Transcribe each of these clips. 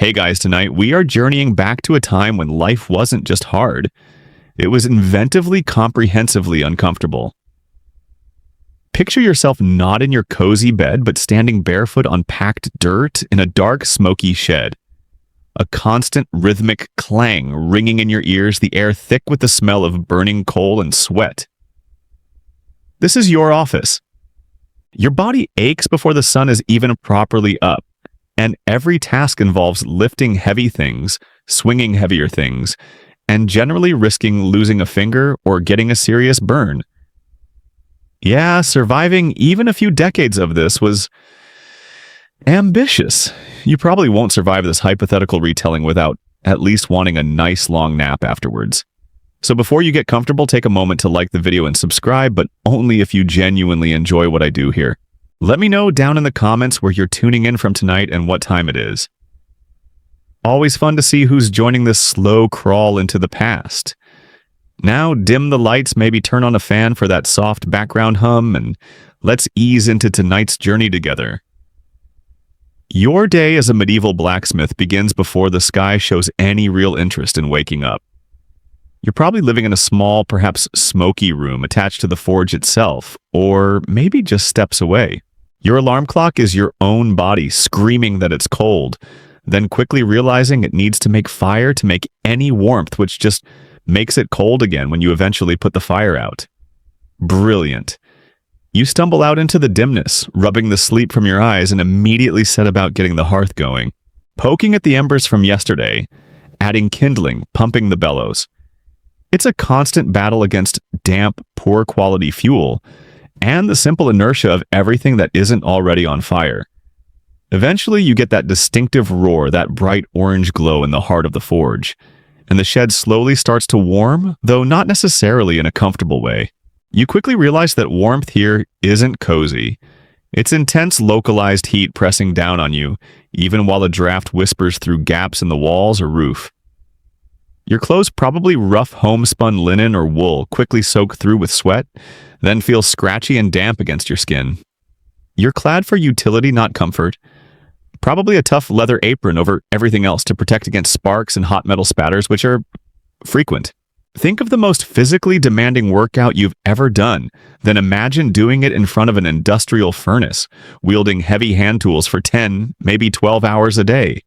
Hey guys, tonight we are journeying back to a time when life wasn't just hard. It was inventively, comprehensively uncomfortable. Picture yourself not in your cozy bed, but standing barefoot on packed dirt in a dark, smoky shed. A constant rhythmic clang ringing in your ears, the air thick with the smell of burning coal and sweat. This is your office. Your body aches before the sun is even properly up. And every task involves lifting heavy things, swinging heavier things, and generally risking losing a finger or getting a serious burn. Yeah, surviving even a few decades of this was ambitious. You probably won't survive this hypothetical retelling without at least wanting a nice long nap afterwards. So before you get comfortable, take a moment to like the video and subscribe, but only if you genuinely enjoy what I do here. Let me know down in the comments where you're tuning in from tonight and what time it is. Always fun to see who's joining this slow crawl into the past. Now dim the lights, maybe turn on a fan for that soft background hum, and let's ease into tonight's journey together. Your day as a medieval blacksmith begins before the sky shows any real interest in waking up. You're probably living in a small, perhaps smoky room attached to the forge itself, or maybe just steps away. Your alarm clock is your own body screaming that it's cold, then quickly realizing it needs to make fire to make any warmth, which just makes it cold again when you eventually put the fire out. Brilliant. You stumble out into the dimness, rubbing the sleep from your eyes, and immediately set about getting the hearth going. Poking at the embers from yesterday, adding kindling, pumping the bellows. It's a constant battle against damp, poor quality fuel, and the simple inertia of everything that isn't already on fire. Eventually, you get that distinctive roar, that bright orange glow in the heart of the forge, and the shed slowly starts to warm, though not necessarily in a comfortable way. You quickly realize that warmth here isn't cozy. It's intense, localized heat pressing down on you, even while a draft whispers through gaps in the walls or roof. Your clothes, probably rough homespun linen or wool, quickly soak through with sweat, then feel scratchy and damp against your skin. You're clad for utility, not comfort. Probably a tough leather apron over everything else to protect against sparks and hot metal spatters, which are frequent. Think of the most physically demanding workout you've ever done, then imagine doing it in front of an industrial furnace, wielding heavy hand tools for 10, maybe 12 hours a day.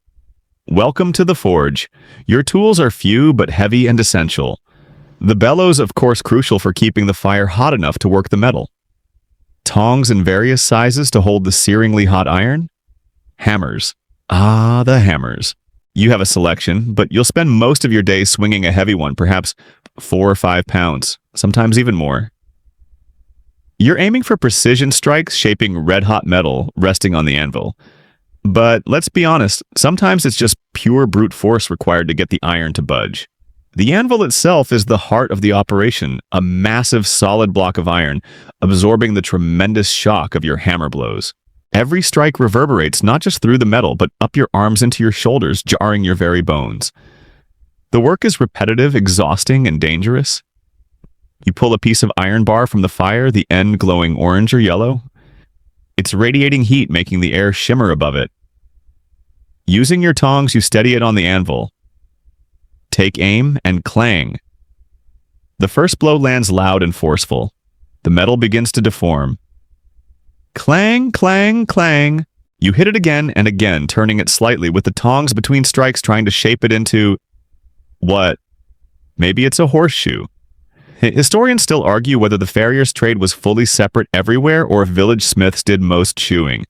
Welcome to the forge. Your tools are few but heavy and essential. The bellows, of course, crucial for keeping the fire hot enough to work the metal. Tongs in various sizes to hold the searingly hot iron. Hammers. Ah, the hammers. You have a selection, but you'll spend most of your day swinging a heavy one, perhaps 4 or 5 pounds, sometimes even more. You're aiming for precision strikes, shaping red-hot metal resting on the anvil. But let's be honest, sometimes it's just pure brute force required to get the iron to budge. The anvil itself is the heart of the operation, a massive solid block of iron, absorbing the tremendous shock of your hammer blows. Every strike reverberates not just through the metal, but up your arms into your shoulders, jarring your very bones. The work is repetitive, exhausting, and dangerous. You pull a piece of iron bar from the fire, the end glowing orange or yellow. It's radiating heat, making the air shimmer above it. Using your tongs, you steady it on the anvil. Take aim and clang. The first blow lands loud and forceful. The metal begins to deform. Clang, clang, clang. You hit it again and again, turning it slightly with the tongs between strikes, trying to shape it into... what? Maybe it's a horseshoe. Historians still argue whether the farrier's trade was fully separate everywhere or if village smiths did most shoeing.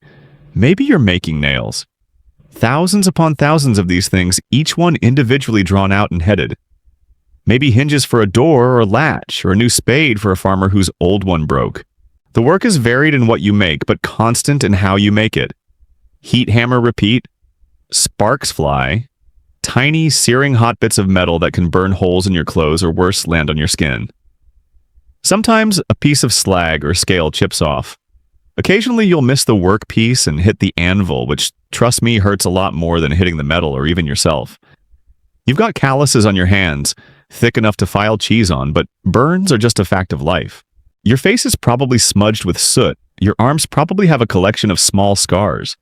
Maybe you're making nails. Thousands upon thousands of these things, each one individually drawn out and headed. Maybe hinges for a door or a latch, or a new spade for a farmer whose old one broke. The work is varied in what you make, but constant in how you make it. Heat hammer repeat, sparks fly, tiny searing hot bits of metal that can burn holes in your clothes or worse, land on your skin. Sometimes a piece of slag or scale chips off. Occasionally you'll miss the work piece and hit the anvil, which, trust me, hurts a lot more than hitting the metal or even yourself. You've got calluses on your hands, thick enough to file cheese on, but burns are just a fact of life. Your face is probably smudged with soot. Your arms probably have a collection of small scars.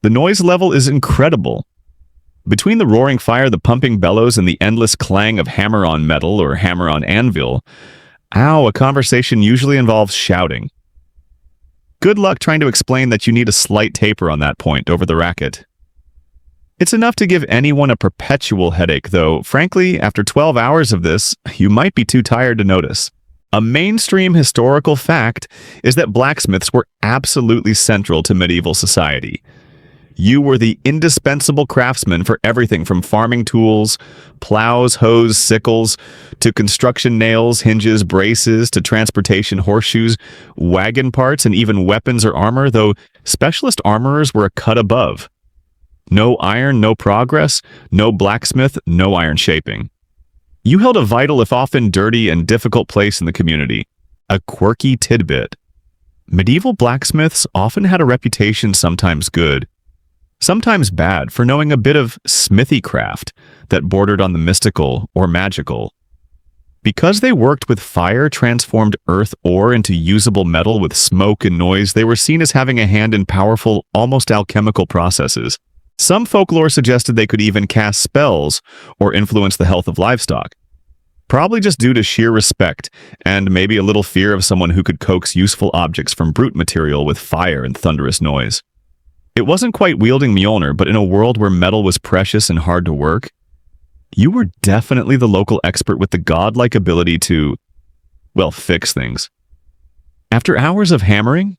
The noise level is incredible. Between the roaring fire, the pumping bellows, and the endless clang of hammer on metal or hammer on anvil, a conversation usually involves shouting. Good luck trying to explain that you need a slight taper on that point over the racket. It's enough to give anyone a perpetual headache, though, frankly, after 12 hours of this, you might be too tired to notice. A mainstream historical fact is that blacksmiths were absolutely central to medieval society. You were the indispensable craftsman for everything from farming tools, plows, hoes, sickles, to construction nails, hinges, braces, to transportation horseshoes, wagon parts, and even weapons or armor, though specialist armorers were a cut above. No iron, no progress, no blacksmith, no iron shaping. You held a vital, if often dirty and difficult place in the community, a quirky tidbit. Medieval blacksmiths often had a reputation, sometimes good, sometimes bad, for knowing a bit of smithy craft that bordered on the mystical or magical. Because they worked with fire, transformed earth ore into usable metal with smoke and noise, they were seen as having a hand in powerful, almost alchemical processes. Some folklore suggested they could even cast spells or influence the health of livestock, probably just due to sheer respect and maybe a little fear of someone who could coax useful objects from brute material with fire and thunderous noise. It wasn't quite wielding Mjolnir, but in a world where metal was precious and hard to work, you were definitely the local expert with the godlike ability to, well, fix things. After hours of hammering,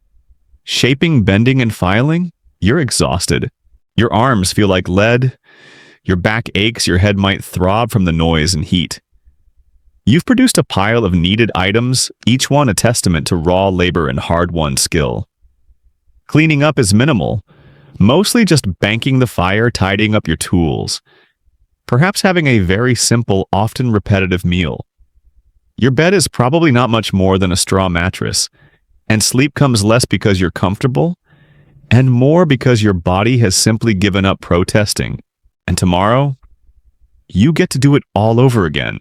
shaping, bending, and filing, you're exhausted. Your arms feel like lead, your back aches, your head might throb from the noise and heat. You've produced a pile of needed items, each one a testament to raw labor and hard-won skill. Cleaning up is minimal, mostly just banking the fire, tidying up your tools. Perhaps having a very simple, often repetitive meal. Your bed is probably not much more than a straw mattress, and sleep comes less because you're comfortable, and more because your body has simply given up protesting. And tomorrow, you get to do it all over again.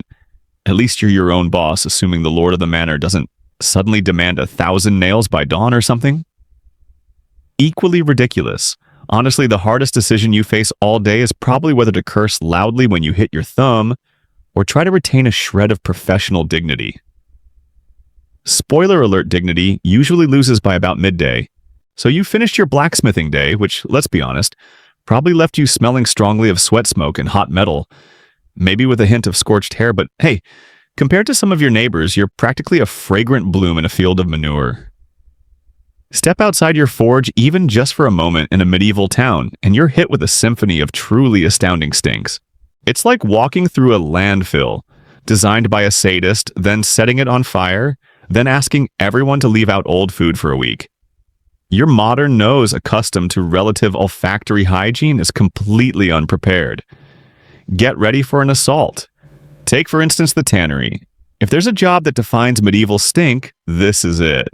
At least you're your own boss, assuming the lord of the manor doesn't suddenly demand 1,000 nails by dawn or something. Equally ridiculous. Honestly, the hardest decision you face all day is probably whether to curse loudly when you hit your thumb or try to retain a shred of professional dignity. Spoiler alert, dignity usually loses by about midday. So you finished your blacksmithing day, which, let's be honest, probably left you smelling strongly of sweat smoke and hot metal, maybe with a hint of scorched hair, but hey, compared to some of your neighbors, you're practically a fragrant bloom in a field of manure. Step outside your forge even just for a moment in a medieval town, and you're hit with a symphony of truly astounding stinks. It's like walking through a landfill, designed by a sadist, then setting it on fire, then asking everyone to leave out old food for a week. Your modern nose, accustomed to relative olfactory hygiene, is completely unprepared. Get ready for an assault. Take, for instance, the tannery. If there's a job that defines medieval stink, this is it.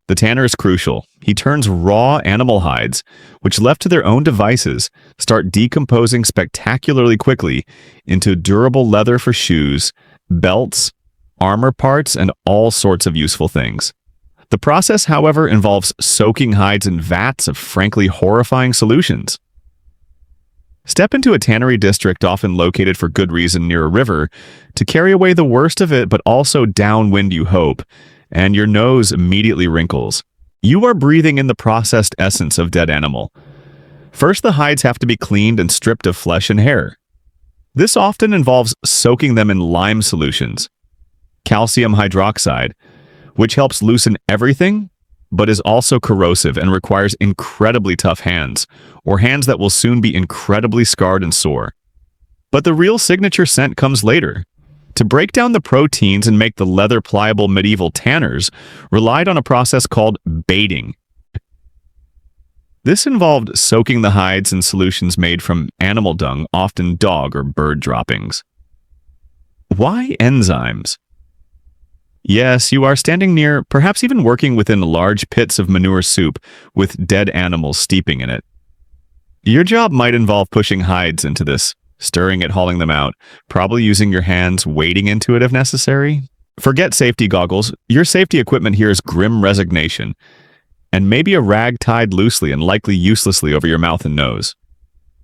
The tanner is crucial. He turns raw animal hides, which left to their own devices, start decomposing spectacularly quickly into durable leather for shoes, belts, armor parts, and all sorts of useful things. The process, however, involves soaking hides in vats of frankly horrifying solutions. Step into a tannery district often located for good reason near a river to carry away the worst of it, but also downwind you hope, and your nose immediately wrinkles. You are breathing in the processed essence of dead animal. First, the hides have to be cleaned and stripped of flesh and hair. This often involves soaking them in lime solutions, calcium hydroxide, which helps loosen everything, but is also corrosive and requires incredibly tough hands, or hands that will soon be incredibly scarred and sore. But the real signature scent comes later. To break down the proteins and make the leather-pliable medieval tanners relied on a process called baiting. This involved soaking the hides in solutions made from animal dung, often dog or bird droppings. Why enzymes? Yes, you are standing near, perhaps even working within large pits of manure soup with dead animals steeping in it. Your job might involve pushing hides into this, stirring it, hauling them out, probably using your hands, wading into it if necessary. Forget safety goggles. Your safety equipment here is grim resignation, and maybe a rag tied loosely and likely uselessly over your mouth and nose.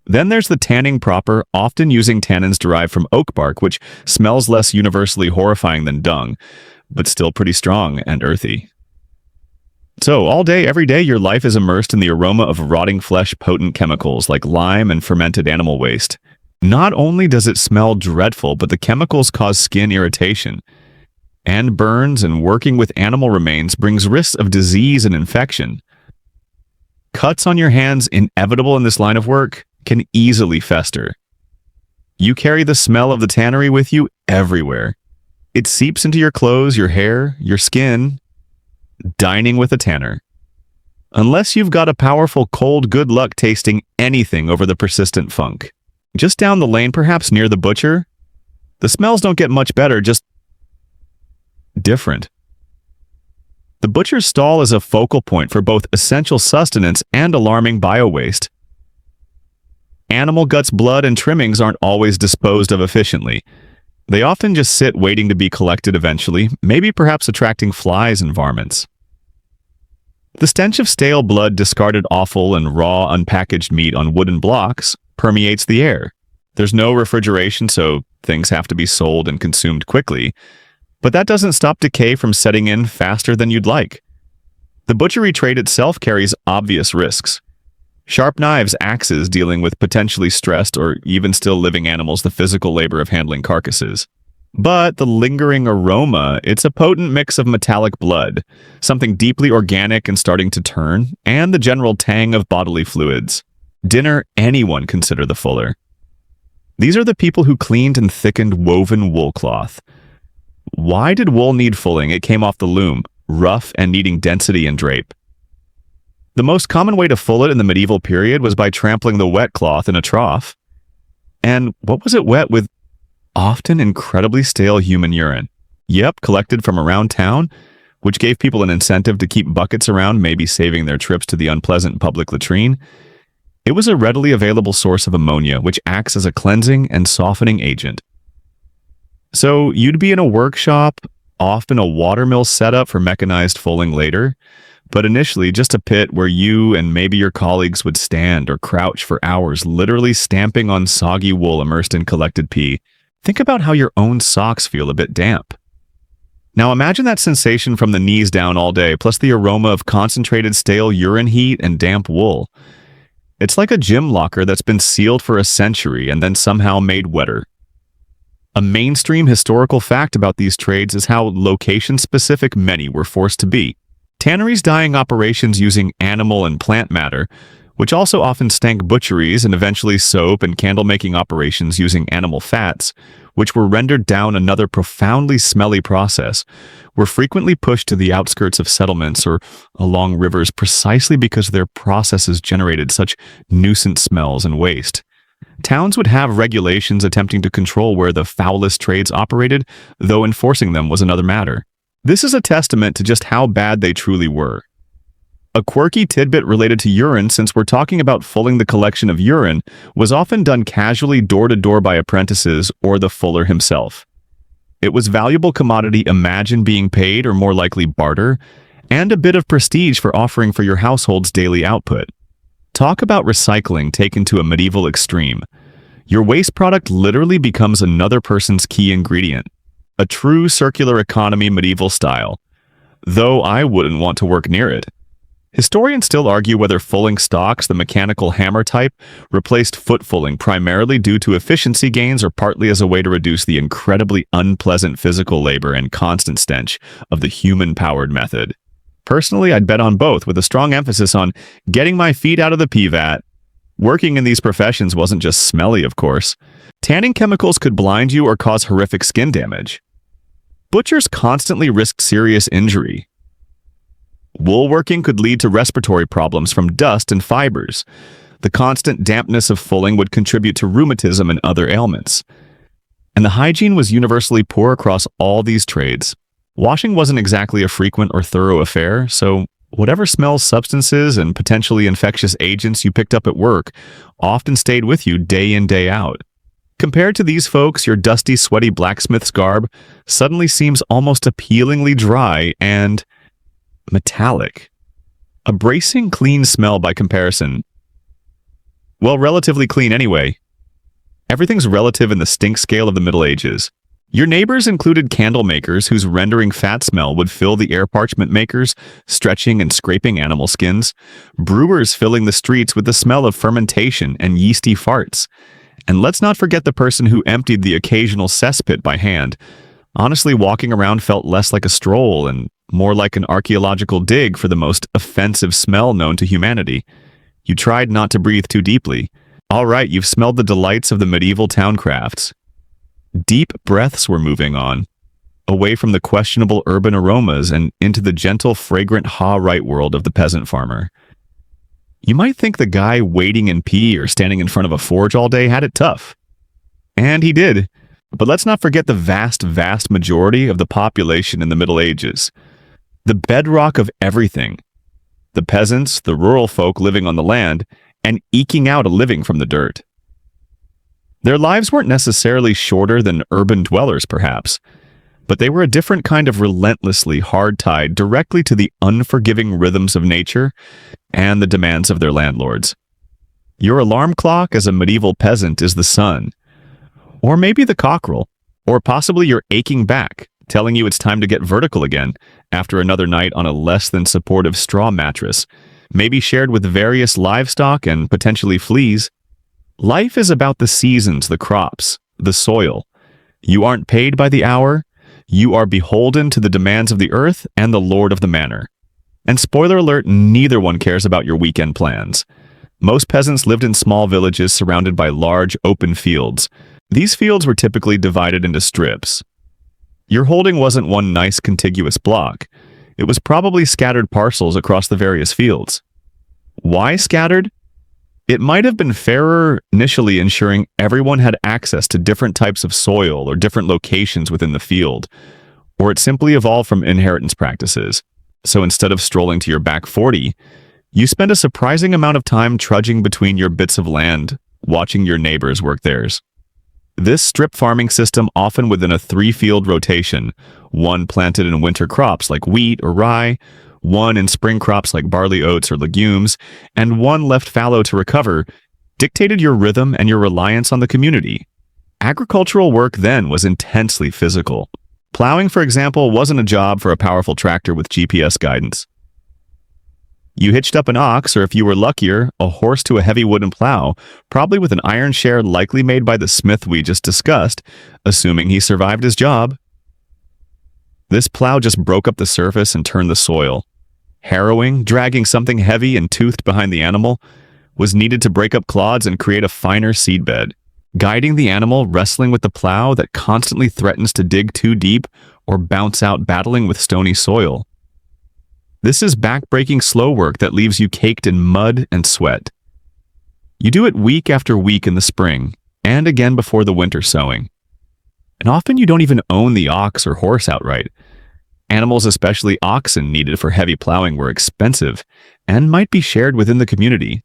Then there's the tanning proper, often using tannins derived from oak bark, which smells less universally horrifying than dung, but still pretty strong and earthy. So, all day, every day, your life is immersed in the aroma of rotting flesh potent chemicals like lime and fermented animal waste. Not only does it smell dreadful, but the chemicals cause skin irritation and burns, and working with animal remains brings risks of disease and infection. Cuts on your hands, inevitable in this line of work, can easily fester. You carry the smell of the tannery with you everywhere. It seeps into your clothes, your hair, your skin. Dining with a tanner. Unless you've got a powerful cold good luck tasting anything over the persistent funk. Just down the lane, perhaps near the butcher, the smells don't get much better, just different. The butcher's stall is a focal point for both essential sustenance and alarming bio-waste. Animal guts, blood, and trimmings aren't always disposed of efficiently. They often just sit waiting to be collected eventually, maybe perhaps attracting flies and varmints. The stench of stale blood, discarded offal, and raw, unpackaged meat on wooden blocks permeates the air. There's no refrigeration, so things have to be sold and consumed quickly, but that doesn't stop decay from setting in faster than you'd like. The butchery trade itself carries obvious risks. Sharp knives, axes dealing with potentially stressed or even still living animals, the physical labor of handling carcasses. But the lingering aroma, it's a potent mix of metallic blood, something deeply organic and starting to turn, and the general tang of bodily fluids. Dinner, anyone consider the fuller. These are the people who cleaned and thickened woven wool cloth. Why did wool need fulling? It came off the loom, rough and needing density and drape. The most common way to full it in the medieval period was by trampling the wet cloth in a trough. And what was it wet with? Often incredibly stale human urine. Yep, collected from around town, which gave people an incentive to keep buckets around, maybe saving their trips to the unpleasant public latrine. It was a readily available source of ammonia, which acts as a cleansing and softening agent. So you'd be in a workshop, often a watermill setup for mechanized fulling later, but initially just a pit where you and maybe your colleagues would stand or crouch for hours, literally stamping on soggy wool immersed in collected pee. Think about how your own socks feel a bit damp. Now imagine that sensation from the knees down all day, plus the aroma of concentrated stale urine heat and damp wool. It's like a gym locker that's been sealed for a century and then somehow made wetter. A mainstream historical fact about these trades is how location-specific many were forced to be. Tanneries dyeing operations using animal and plant matter, which also often stank butcheries, and eventually soap and candle-making operations using animal fats, which were rendered down another profoundly smelly process, were frequently pushed to the outskirts of settlements or along rivers precisely because their processes generated such nuisance smells and waste. Towns would have regulations attempting to control where the foulest trades operated, though enforcing them was another matter. This is a testament to just how bad they truly were. A quirky tidbit related to urine, since we're talking about fulling the collection of urine, was often done casually door to door by apprentices or the fuller himself. It was valuable commodity, imagine being paid, or more likely barter, and a bit of prestige for offering for your household's daily output. Talk about recycling taken to a medieval extreme. Your waste product literally becomes another person's key ingredient. A true circular economy medieval style, though I wouldn't want to work near it. Historians still argue whether fulling stocks, the mechanical hammer type, replaced foot fulling primarily due to efficiency gains or partly as a way to reduce the incredibly unpleasant physical labor and constant stench of the human-powered method. Personally, I'd bet on both, with a strong emphasis on getting my feet out of the pee vat. Working in these professions wasn't just smelly, of course. Tanning chemicals could blind you or cause horrific skin damage. Butchers constantly risked serious injury. Woolworking could lead to respiratory problems from dust and fibers. The constant dampness of fulling would contribute to rheumatism and other ailments. And the hygiene was universally poor across all these trades. Washing wasn't exactly a frequent or thorough affair, so whatever smells, substances, and potentially infectious agents you picked up at work often stayed with you day in, day out. Compared to these folks, your dusty, sweaty blacksmith's garb suddenly seems almost appealingly dry and metallic. A bracing, clean smell by comparison. Well, relatively clean anyway. Everything's relative in the stink scale of the Middle Ages. Your neighbors included candle makers whose rendering fat smell would fill the air, parchment makers stretching and scraping animal skins, brewers filling the streets with the smell of fermentation and yeasty farts. And let's not forget the person who emptied the occasional cesspit by hand. Honestly, walking around felt less like a stroll and more like an archaeological dig for the most offensive smell known to humanity. You tried not to breathe too deeply. All right, you've smelled the delights of the medieval town crafts. Deep breaths were moving on, away from the questionable urban aromas and into the gentle, fragrant ha-right world of the peasant farmer. You might think the guy wading in pee or standing in front of a forge all day had it tough. And he did. But let's not forget the vast, vast majority of the population in the Middle Ages. The bedrock of everything. The peasants, the rural folk living on the land, and eking out a living from the dirt. Their lives weren't necessarily shorter than urban dwellers, perhaps, but they were a different kind of relentlessly hard-tied directly to the unforgiving rhythms of nature and the demands of their landlords. Your alarm clock as a medieval peasant is the sun, or maybe the cockerel, or possibly your aching back, telling you it's time to get vertical again after another night on a less than supportive straw mattress, maybe shared with various livestock and potentially fleas. Life is about the seasons, the crops, the soil. You aren't paid by the hour. You are beholden to the demands of the earth and the lord of the manor. And spoiler alert, neither one cares about your weekend plans. Most peasants lived in small villages surrounded by large open fields. These fields were typically divided into strips. Your holding wasn't one nice contiguous block. It was probably scattered parcels across the various fields. Why scattered? It might have been fairer initially, ensuring everyone had access to different types of soil or different locations within the field, or it simply evolved from inheritance practices. So instead of strolling to your back 40, you spend a surprising amount of time trudging between your bits of land, watching your neighbors work theirs. This strip farming system, often within a 3-field rotation, one planted in winter crops like wheat or rye, one in spring crops like barley, oats, or legumes, and one left fallow to recover, dictated your rhythm and your reliance on the community. Agricultural work then was intensely physical. Plowing, for example, wasn't a job for a powerful tractor with GPS guidance. You hitched up an ox, or if you were luckier, a horse to a heavy wooden plow, probably with an iron share likely made by the smith we just discussed, assuming he survived his job. This plow just broke up the surface and turned the soil. Harrowing, dragging something heavy and toothed behind the animal, was needed to break up clods and create a finer seedbed. Guiding the animal, wrestling with the plow that constantly threatens to dig too deep or bounce out battling with stony soil. This is back-breaking slow work that leaves you caked in mud and sweat. You do it week after week in the spring, and again before the winter sowing. And often you don't even own the ox or horse outright. Animals, especially oxen needed for heavy plowing, were expensive and might be shared within the community.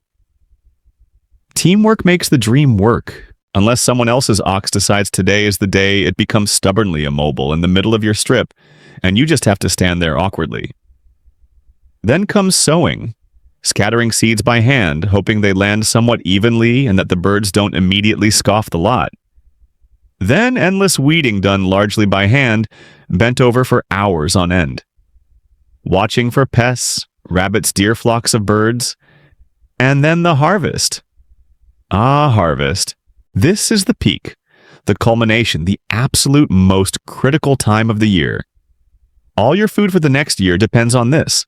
Teamwork makes the dream work, unless someone else's ox decides today is the day it becomes stubbornly immobile in the middle of your strip, and you just have to stand there awkwardly. Then comes sowing, scattering seeds by hand, hoping they land somewhat evenly and that the birds don't immediately scoff the lot. Then endless weeding done largely by hand, bent over for hours on end. Watching for pests, rabbits, deer, flocks of birds, and then the harvest. Ah, harvest. This is the peak, the culmination, the absolute most critical time of the year. All your food for the next year depends on this.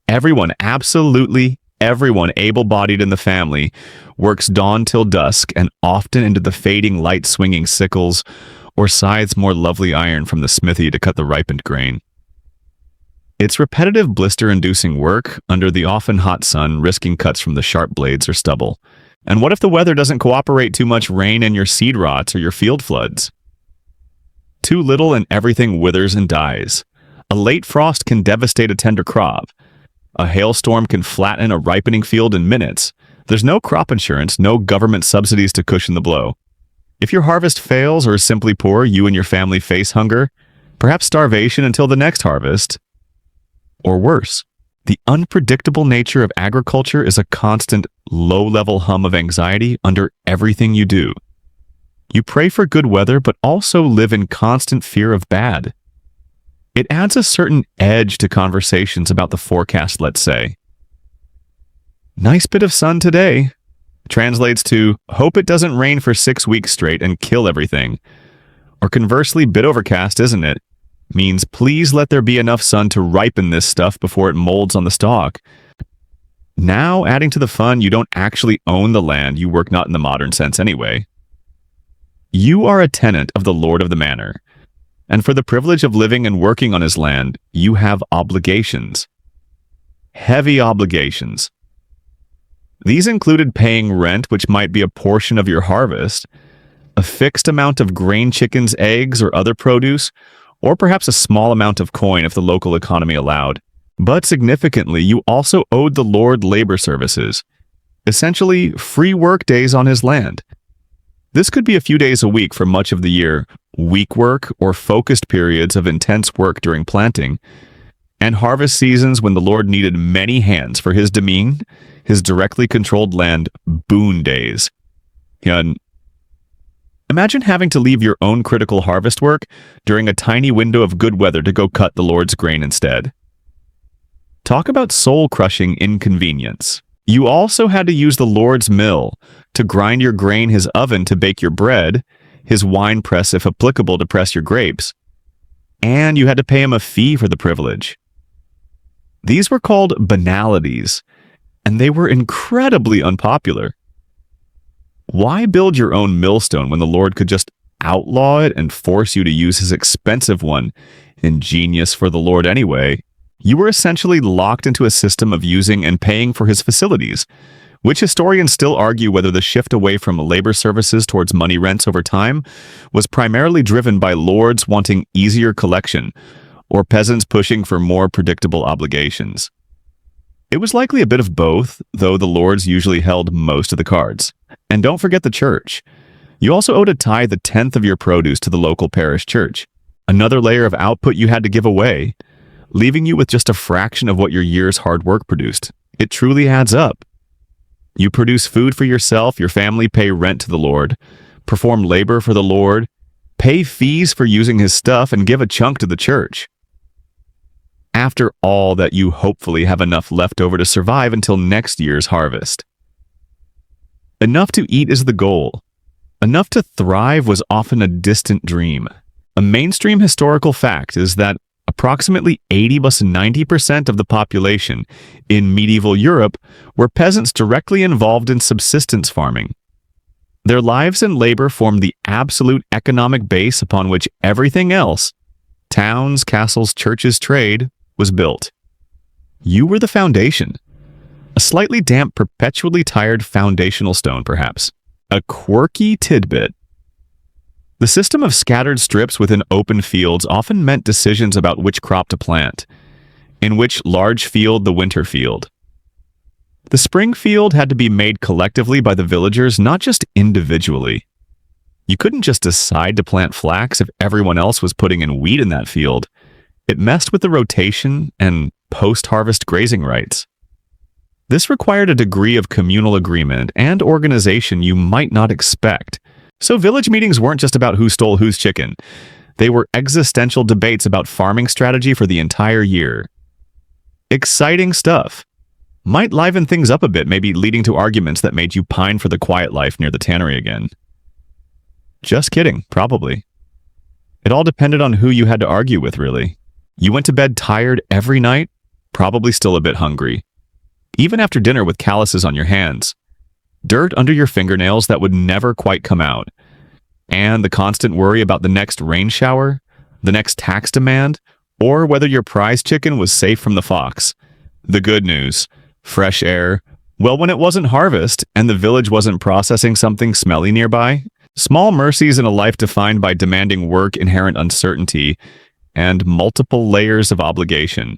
Everyone, absolutely everyone able-bodied in the family works dawn till dusk and often into the fading light swinging sickles or scythes more lovely iron from the smithy to cut the ripened grain. It's repetitive blister-inducing work under the often hot sun, risking cuts from the sharp blades or stubble. And what if the weather doesn't cooperate? Too much rain and your seed rots or your field floods? Too little and everything withers and dies. A late frost can devastate a tender crop. A hailstorm can flatten a ripening field in minutes. There's no crop insurance, no government subsidies to cushion the blow. If your harvest fails or is simply poor, you and your family face hunger, perhaps starvation until the next harvest. Or worse. The unpredictable nature of agriculture is a constant, low-level hum of anxiety under everything you do. You pray for good weather, but also live in constant fear of bad. It adds a certain edge to conversations about the forecast, let's say. Nice bit of sun today translates to, hope it doesn't rain for 6 weeks straight and kill everything. Or conversely, bit overcast, isn't it? Means please let there be enough sun to ripen this stuff before it molds on the stalk. Now, adding to the fun, you don't actually own the land, you work not in the modern sense anyway. You are a tenant of the Lord of the Manor, and for the privilege of living and working on his land, you have obligations. Heavy obligations. These included paying rent, which might be a portion of your harvest, a fixed amount of grain chickens, eggs, or other produce, or perhaps a small amount of coin if the local economy allowed. But significantly, you also owed the Lord labor services, essentially free work days on his land. This could be a few days a week for much of the year, week work or focused periods of intense work during planting, and harvest seasons when the Lord needed many hands for his demesne, his directly controlled land, boon days. And imagine having to leave your own critical harvest work during a tiny window of good weather to go cut the Lord's grain instead. Talk about soul-crushing inconvenience. You also had to use the Lord's mill to grind your grain, his oven to bake your bread, his wine press if applicable to press your grapes, and you had to pay him a fee for the privilege. These were called banalities, and they were incredibly unpopular. Why build your own millstone when the Lord could just outlaw it and force you to use his expensive one? Ingenious for the Lord anyway. You were essentially locked into a system of using and paying for his facilities, which historians still argue whether the shift away from labor services towards money rents over time was primarily driven by lords wanting easier collection or peasants pushing for more predictable obligations. It was likely a bit of both, though the lords usually held most of the cards. And don't forget the church. You also owed a tithe, 1/10 of your produce, to the local parish church. Another layer of output you had to give away, leaving you with just a fraction of what your year's hard work produced. It truly adds up. You produce food for yourself, your family pay rent to the Lord, perform labor for the Lord, pay fees for using his stuff, and give a chunk to the church. After all that, you hopefully have enough left over to survive until next year's harvest. Enough to eat is the goal. Enough to thrive was often a distant dream. A mainstream historical fact is that approximately 80–90% of the population in medieval Europe were peasants directly involved in subsistence farming. Their lives and labor formed the absolute economic base upon which everything else, towns, castles, churches, trade, was built. You were the foundation. A slightly damp, perpetually tired foundational stone, perhaps. A quirky tidbit. The system of scattered strips within open fields often meant decisions about which crop to plant, in which large field the winter field. The spring field had to be made collectively by the villagers, not just individually. You couldn't just decide to plant flax if everyone else was putting in wheat in that field. It messed with the rotation and post-harvest grazing rights. This required a degree of communal agreement and organization you might not expect. So village meetings weren't just about who stole whose chicken. They were existential debates about farming strategy for the entire year. Exciting stuff. Might liven things up a bit, maybe leading to arguments that made you pine for the quiet life near the tannery again. Just kidding, probably. It all depended on who you had to argue with, really. You went to bed tired every night, probably still a bit hungry. Even after dinner with calluses on your hands. Dirt under your fingernails that would never quite come out. And the constant worry about the next rain shower, the next tax demand, or whether your prize chicken was safe from the fox. The good news, fresh air. Well, when it wasn't harvest and the village wasn't processing something smelly nearby, small mercies in a life defined by demanding work, inherent uncertainty, and multiple layers of obligation.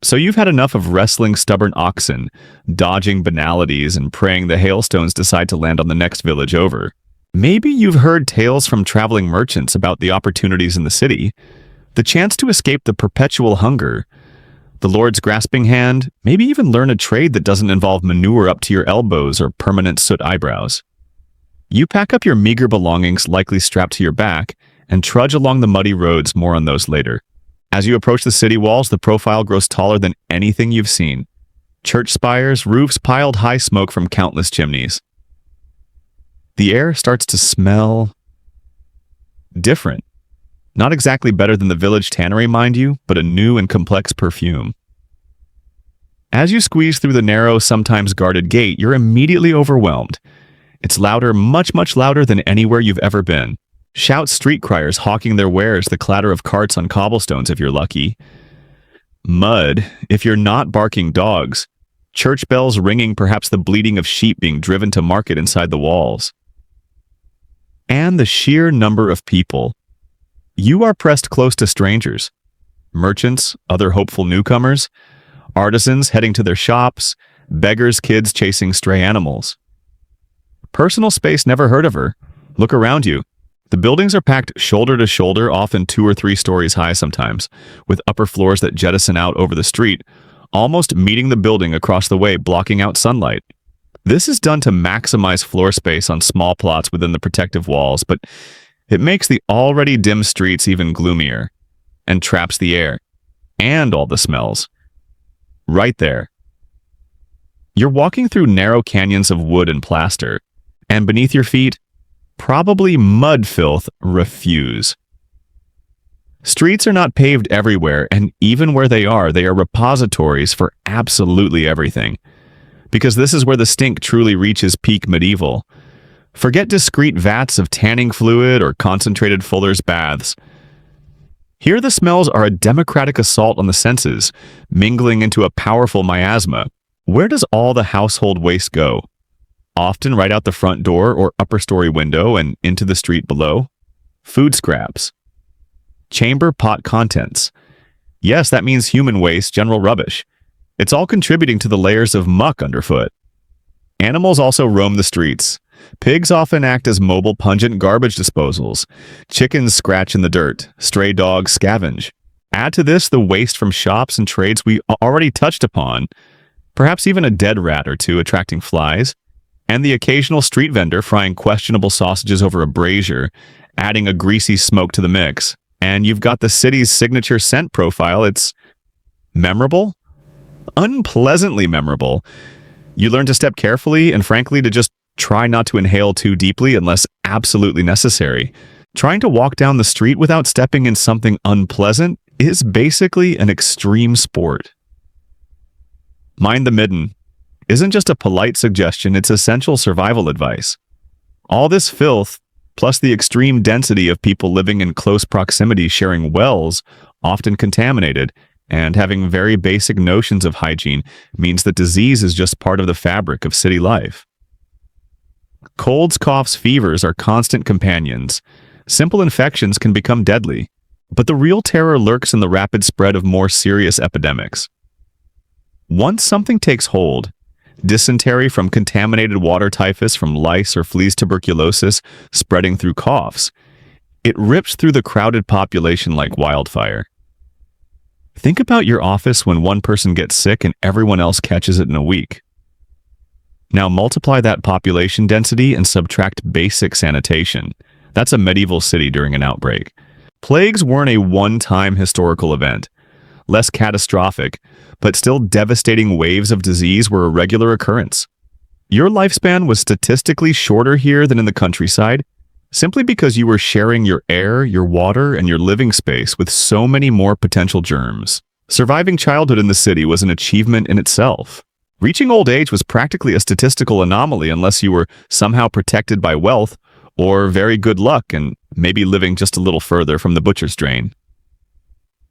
So you've had enough of wrestling stubborn oxen, dodging banalities, and praying the hailstones decide to land on the next village over. Maybe you've heard tales from traveling merchants about the opportunities in the city, the chance to escape the perpetual hunger, the Lord's grasping hand, maybe even learn a trade that doesn't involve manure up to your elbows or permanent soot eyebrows. You pack up your meager belongings likely strapped to your back and trudge along the muddy roads, more on those later. As you approach the city walls, the profile grows taller than anything you've seen. Church spires, roofs piled high, smoke from countless chimneys. The air starts to smell different. Not exactly better than the village tannery, mind you, but a new and complex perfume. As you squeeze through the narrow, sometimes guarded gate, you're immediately overwhelmed. It's louder, much, much louder than anywhere you've ever been. Shout street criers hawking their wares, the clatter of carts on cobblestones if you're lucky. Mud, if you're not barking dogs. Church bells ringing, perhaps the bleating of sheep being driven to market inside the walls. And the sheer number of people. You are pressed close to strangers. Merchants, other hopeful newcomers, artisans heading to their shops, beggars' kids chasing stray animals. Personal space, never heard of her. Look around you. The buildings are packed shoulder to shoulder, often 2 or 3 stories high sometimes, with upper floors that jettison out over the street, almost meeting the building across the way, blocking out sunlight. This is done to maximize floor space on small plots within the protective walls, but it makes the already dim streets even gloomier, and traps the air, and all the smells. Right there. You're walking through narrow canyons of wood and plaster, and beneath your feet, probably mud filth refuse. Streets are not paved everywhere, and even where they are repositories for absolutely everything. Because this is where the stink truly reaches peak medieval. Forget discreet vats of tanning fluid or concentrated Fuller's baths. Here the smells are a democratic assault on the senses, mingling into a powerful miasma. Where does all the household waste go? Often right out the front door or upper story window and into the street below. Food scraps. Chamber pot contents. Yes, that means human waste, general rubbish. It's all contributing to the layers of muck underfoot. Animals also roam the streets. Pigs often act as mobile, pungent garbage disposals. Chickens scratch in the dirt. Stray dogs scavenge. Add to this the waste from shops and trades we already touched upon, perhaps even a dead rat or two attracting flies, and the occasional street vendor frying questionable sausages over a brazier, adding a greasy smoke to the mix. And you've got the city's signature scent profile. It's memorable, unpleasantly memorable. You learn to step carefully and frankly to just try not to inhale too deeply unless absolutely necessary. Trying to walk down the street without stepping in something unpleasant is basically an extreme sport. Mind the midden isn't just a polite suggestion, it's essential survival advice. All this filth, plus the extreme density of people living in close proximity sharing wells, often contaminated, and having very basic notions of hygiene, means that disease is just part of the fabric of city life. Colds, coughs, fevers are constant companions. Simple infections can become deadly, but the real terror lurks in the rapid spread of more serious epidemics. Once something takes hold, dysentery from contaminated water, typhus from lice or fleas, tuberculosis spreading through coughs, it rips through the crowded population like wildfire. Think about your office when one person gets sick and everyone else catches it in a week. Now multiply that population density and subtract basic sanitation. That's a medieval city during an outbreak. Plagues weren't a one-time historical event. Less catastrophic, but still devastating waves of disease were a regular occurrence. Your lifespan was statistically shorter here than in the countryside, simply because you were sharing your air, your water, and your living space with so many more potential germs. Surviving childhood in the city was an achievement in itself. Reaching old age was practically a statistical anomaly unless you were somehow protected by wealth or very good luck and maybe living just a little further from the butcher's drain.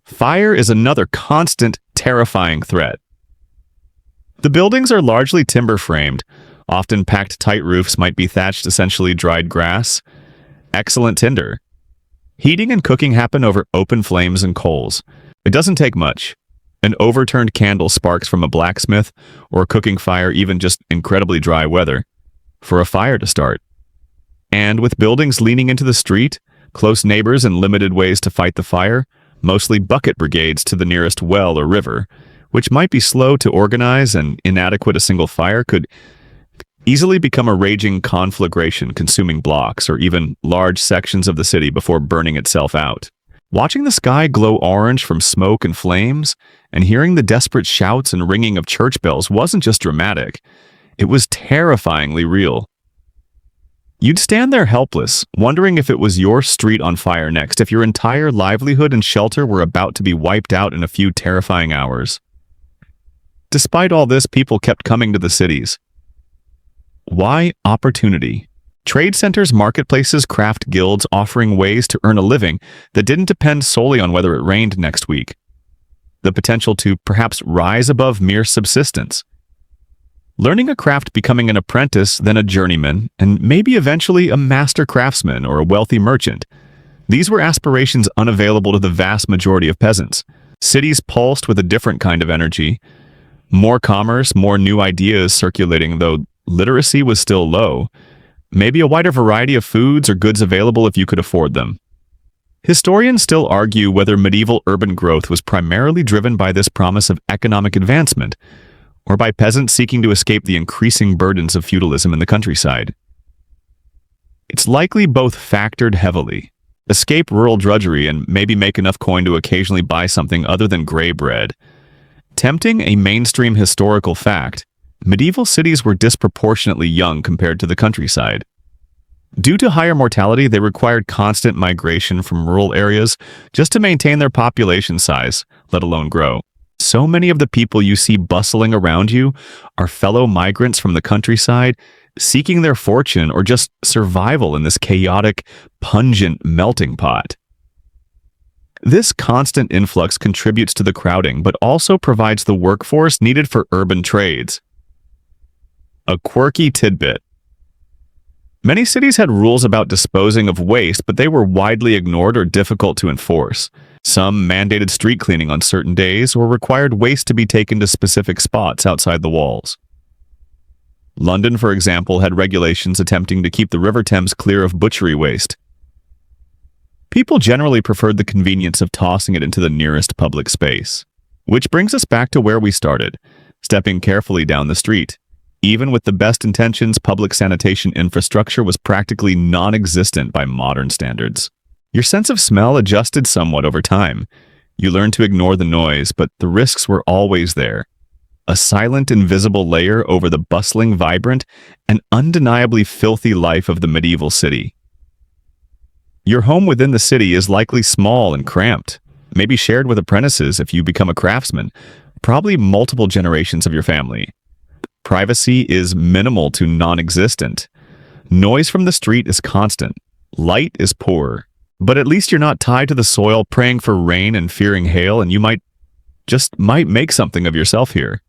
Fire is another constant, terrifying threat. The buildings are largely timber-framed. Often packed tight roofs might be thatched essentially dried grass. Excellent tinder. Heating and cooking happen over open flames and coals. It doesn't take much. An overturned candle sparks from a blacksmith or a cooking fire, even just incredibly dry weather, for a fire to start. And with buildings leaning into the street, close neighbors and limited ways to fight the fire, mostly bucket brigades to the nearest well or river, which might be slow to organize and inadequate a single fire, could easily become a raging conflagration, consuming blocks or even large sections of the city before burning itself out. Watching the sky glow orange from smoke and flames, and hearing the desperate shouts and ringing of church bells wasn't just dramatic, it was terrifyingly real. You'd stand there helpless, wondering if it was your street on fire next, if your entire livelihood and shelter were about to be wiped out in a few terrifying hours. Despite all this, people kept coming to the cities. Why opportunity? Trade centers, marketplaces, craft guilds offering ways to earn a living that didn't depend solely on whether it rained next week. The potential to perhaps rise above mere subsistence. Learning a craft, becoming an apprentice, then a journeyman, and maybe eventually a master craftsman or a wealthy merchant. These were aspirations unavailable to the vast majority of peasants. Cities pulsed with a different kind of energy. More commerce, more new ideas circulating, though literacy was still low. Maybe a wider variety of foods or goods available if you could afford them. Historians still argue whether medieval urban growth was primarily driven by this promise of economic advancement, or by peasants seeking to escape the increasing burdens of feudalism in the countryside. It's likely both factored heavily. Escape rural drudgery and maybe make enough coin to occasionally buy something other than gray bread. Tempting a mainstream historical fact, medieval cities were disproportionately young compared to the countryside. Due to higher mortality, they required constant migration from rural areas just to maintain their population size, let alone grow. So many of the people you see bustling around you are fellow migrants from the countryside, seeking their fortune or just survival in this chaotic, pungent melting pot. This constant influx contributes to the crowding, but also provides the workforce needed for urban trades. A quirky tidbit. Many cities had rules about disposing of waste, but they were widely ignored or difficult to enforce. Some mandated street cleaning on certain days or required waste to be taken to specific spots outside the walls. London, for example, had regulations attempting to keep the River Thames clear of butchery waste. People generally preferred the convenience of tossing it into the nearest public space. Which brings us back to where we started, stepping carefully down the street. Even with the best intentions, public sanitation infrastructure was practically non-existent by modern standards. Your sense of smell adjusted somewhat over time. You learned to ignore the noise, but the risks were always there. A silent, invisible layer over the bustling, vibrant, and undeniably filthy life of the medieval city. Your home within the city is likely small and cramped, maybe shared with apprentices if you become a craftsman, probably multiple generations of your family. Privacy is minimal to non-existent. Noise from the street is constant. Light is poor. But at least you're not tied to the soil, praying for rain and fearing hail, and you might make something of yourself here.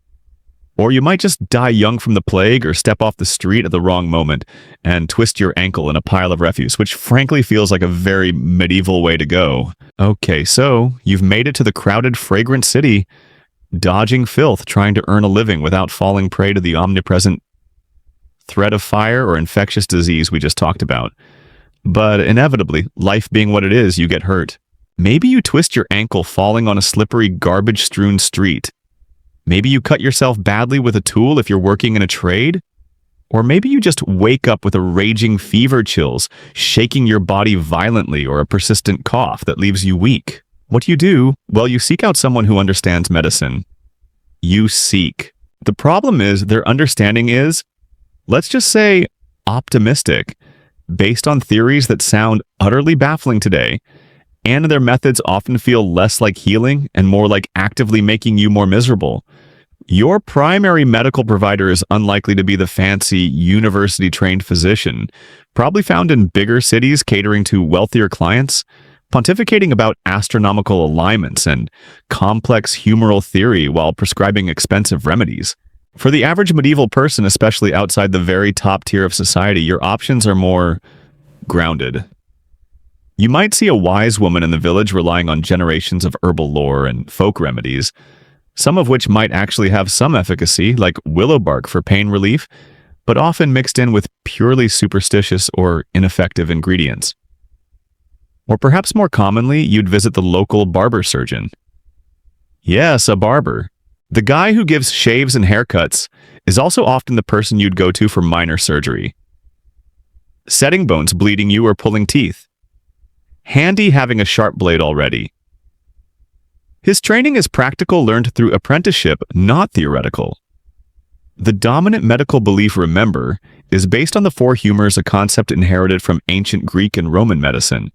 Or you might just die young from the plague or step off the street at the wrong moment and twist your ankle in a pile of refuse, which frankly feels like a very medieval way to go. Okay, so you've made it to the crowded, fragrant city, dodging filth, trying to earn a living without falling prey to the omnipresent threat of fire or infectious disease we just talked about. But inevitably, life being what it is, you get hurt. Maybe you twist your ankle falling on a slippery, garbage-strewn street. Maybe you cut yourself badly with a tool if you're working in a trade. Or maybe you just wake up with a raging fever chills, shaking your body violently, or a persistent cough that leaves you weak. What do? Well, you seek out someone who understands medicine. You seek. The problem is, their understanding is, let's just say, optimistic, based on theories that sound utterly baffling today, and their methods often feel less like healing and more like actively making you more miserable. Your primary medical provider is unlikely to be the fancy, university-trained physician, probably found in bigger cities catering to wealthier clients, pontificating about astronomical alignments and complex humoral theory while prescribing expensive remedies. For the average medieval person, especially outside the very top tier of society, your options are more grounded. You might see a wise woman in the village relying on generations of herbal lore and folk remedies, some of which might actually have some efficacy, like willow bark for pain relief, but often mixed in with purely superstitious or ineffective ingredients. Or perhaps more commonly, you'd visit the local barber surgeon. Yes, a barber. The guy who gives shaves and haircuts is also often the person you'd go to for minor surgery. Setting bones bleeding you or pulling teeth. Handy having a sharp blade already. His training is practical, learned through apprenticeship, not theoretical. The dominant medical belief, remember, is based on the four humors, a concept inherited from ancient Greek and Roman medicine.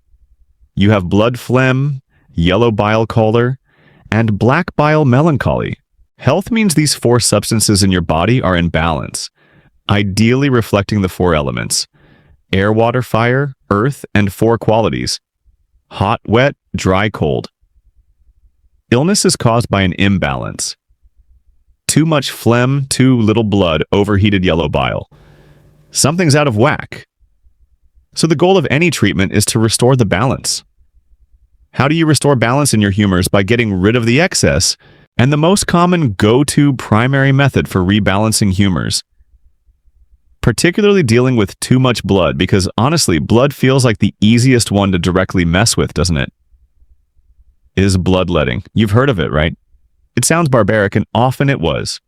You have blood phlegm, yellow bile choler, and black bile melancholy. Health means these four substances in your body are in balance, ideally reflecting the four elements: air, water, fire, earth, and four qualities: hot, wet, dry, cold. Illness is caused by an imbalance. Too much phlegm, too little blood, overheated yellow bile. Something's out of whack. So the goal of any treatment is to restore the balance. How do you restore balance in your humors? By getting rid of the excess, and the most common go-to primary method for rebalancing humors. Particularly dealing with too much blood, because honestly, blood feels like the easiest one to directly mess with, doesn't it? Is bloodletting. You've heard of it, right? It sounds barbaric, and often it was.